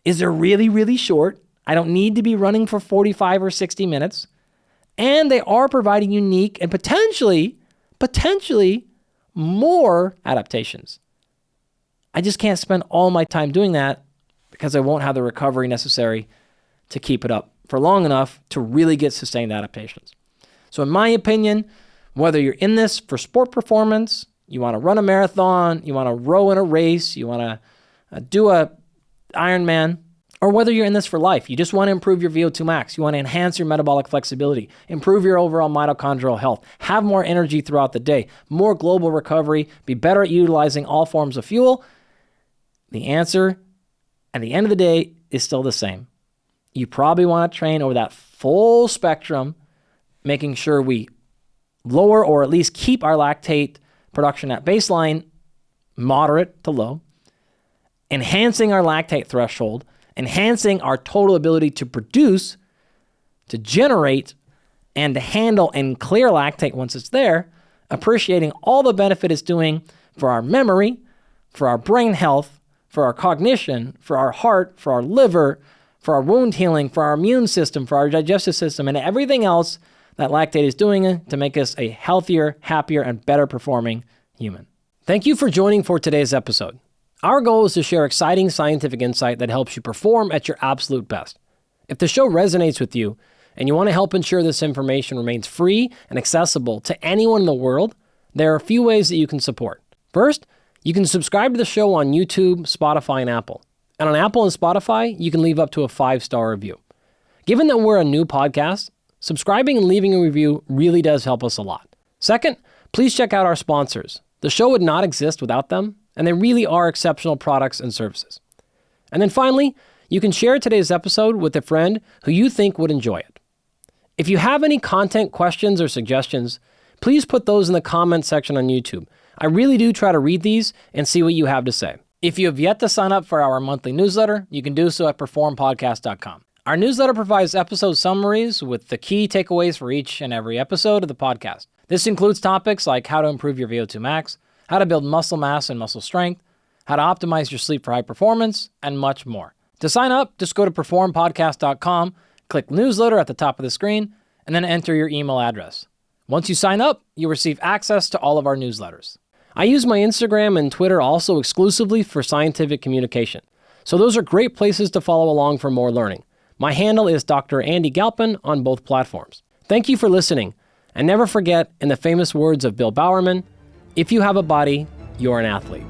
[SPEAKER 1] is they're really, really short. I don't need to be running for 45 or 60 minutes. And they are providing unique and potentially more adaptations. I just can't spend all my time doing that because I won't have the recovery necessary to keep it up for long enough to really get sustained adaptations. So in my opinion, whether you're in this for sport performance, you want to run a marathon, you want to row in a race, you want to do a Ironman, or whether you're in this for life, you just want to improve your VO2 max, you want to enhance your metabolic flexibility, improve your overall mitochondrial health, have more energy throughout the day, more global recovery, be better at utilizing all forms of fuel, the answer at the end of the day is still the same. You probably want to train over that full spectrum, making sure we lower or at least keep our lactate production at baseline, moderate to low, enhancing our lactate threshold, enhancing our total ability to produce, to generate, and to handle and clear lactate once it's there, appreciating all the benefit it's doing for our memory, for our brain health, for our cognition, for our heart, for our liver, for our wound healing, for our immune system, for our digestive system, and everything else that lactate is doing to make us a healthier, happier, and better performing human. Thank you for joining for today's episode. Our goal is to share exciting scientific insight that helps you perform at your absolute best. If the show resonates with you and you want to help ensure this information remains free and accessible to anyone in the world, there are a few ways that you can support. First, you can subscribe to the show on YouTube, Spotify, and Apple. And on Apple and Spotify, you can leave up to a 5-star review. Given that we're a new podcast, subscribing and leaving a review really does help us a lot. Second, please check out our sponsors. The show would not exist without them, and they really are exceptional products and services. And then finally, you can share today's episode with a friend who you think would enjoy it. If you have any content questions or suggestions, please put those in the comments section on YouTube. I really do try to read these and see what you have to say. If you have yet to sign up for our monthly newsletter, you can do so at performpodcast.com. Our newsletter provides episode summaries with the key takeaways for each and every episode of the podcast. This includes topics like how to improve your VO2 max, how to build muscle mass and muscle strength, how to optimize your sleep for high performance, and much more. To sign up, just go to performpodcast.com, click newsletter at the top of the screen, and then enter your email address. Once you sign up, you'll receive access to all of our newsletters. I use my Instagram and Twitter also exclusively for scientific communication. So those are great places to follow along for more learning. My handle is Dr. Andy Galpin on both platforms. Thank you for listening. And never forget, in the famous words of Bill Bowerman, if you have a body, you're an athlete.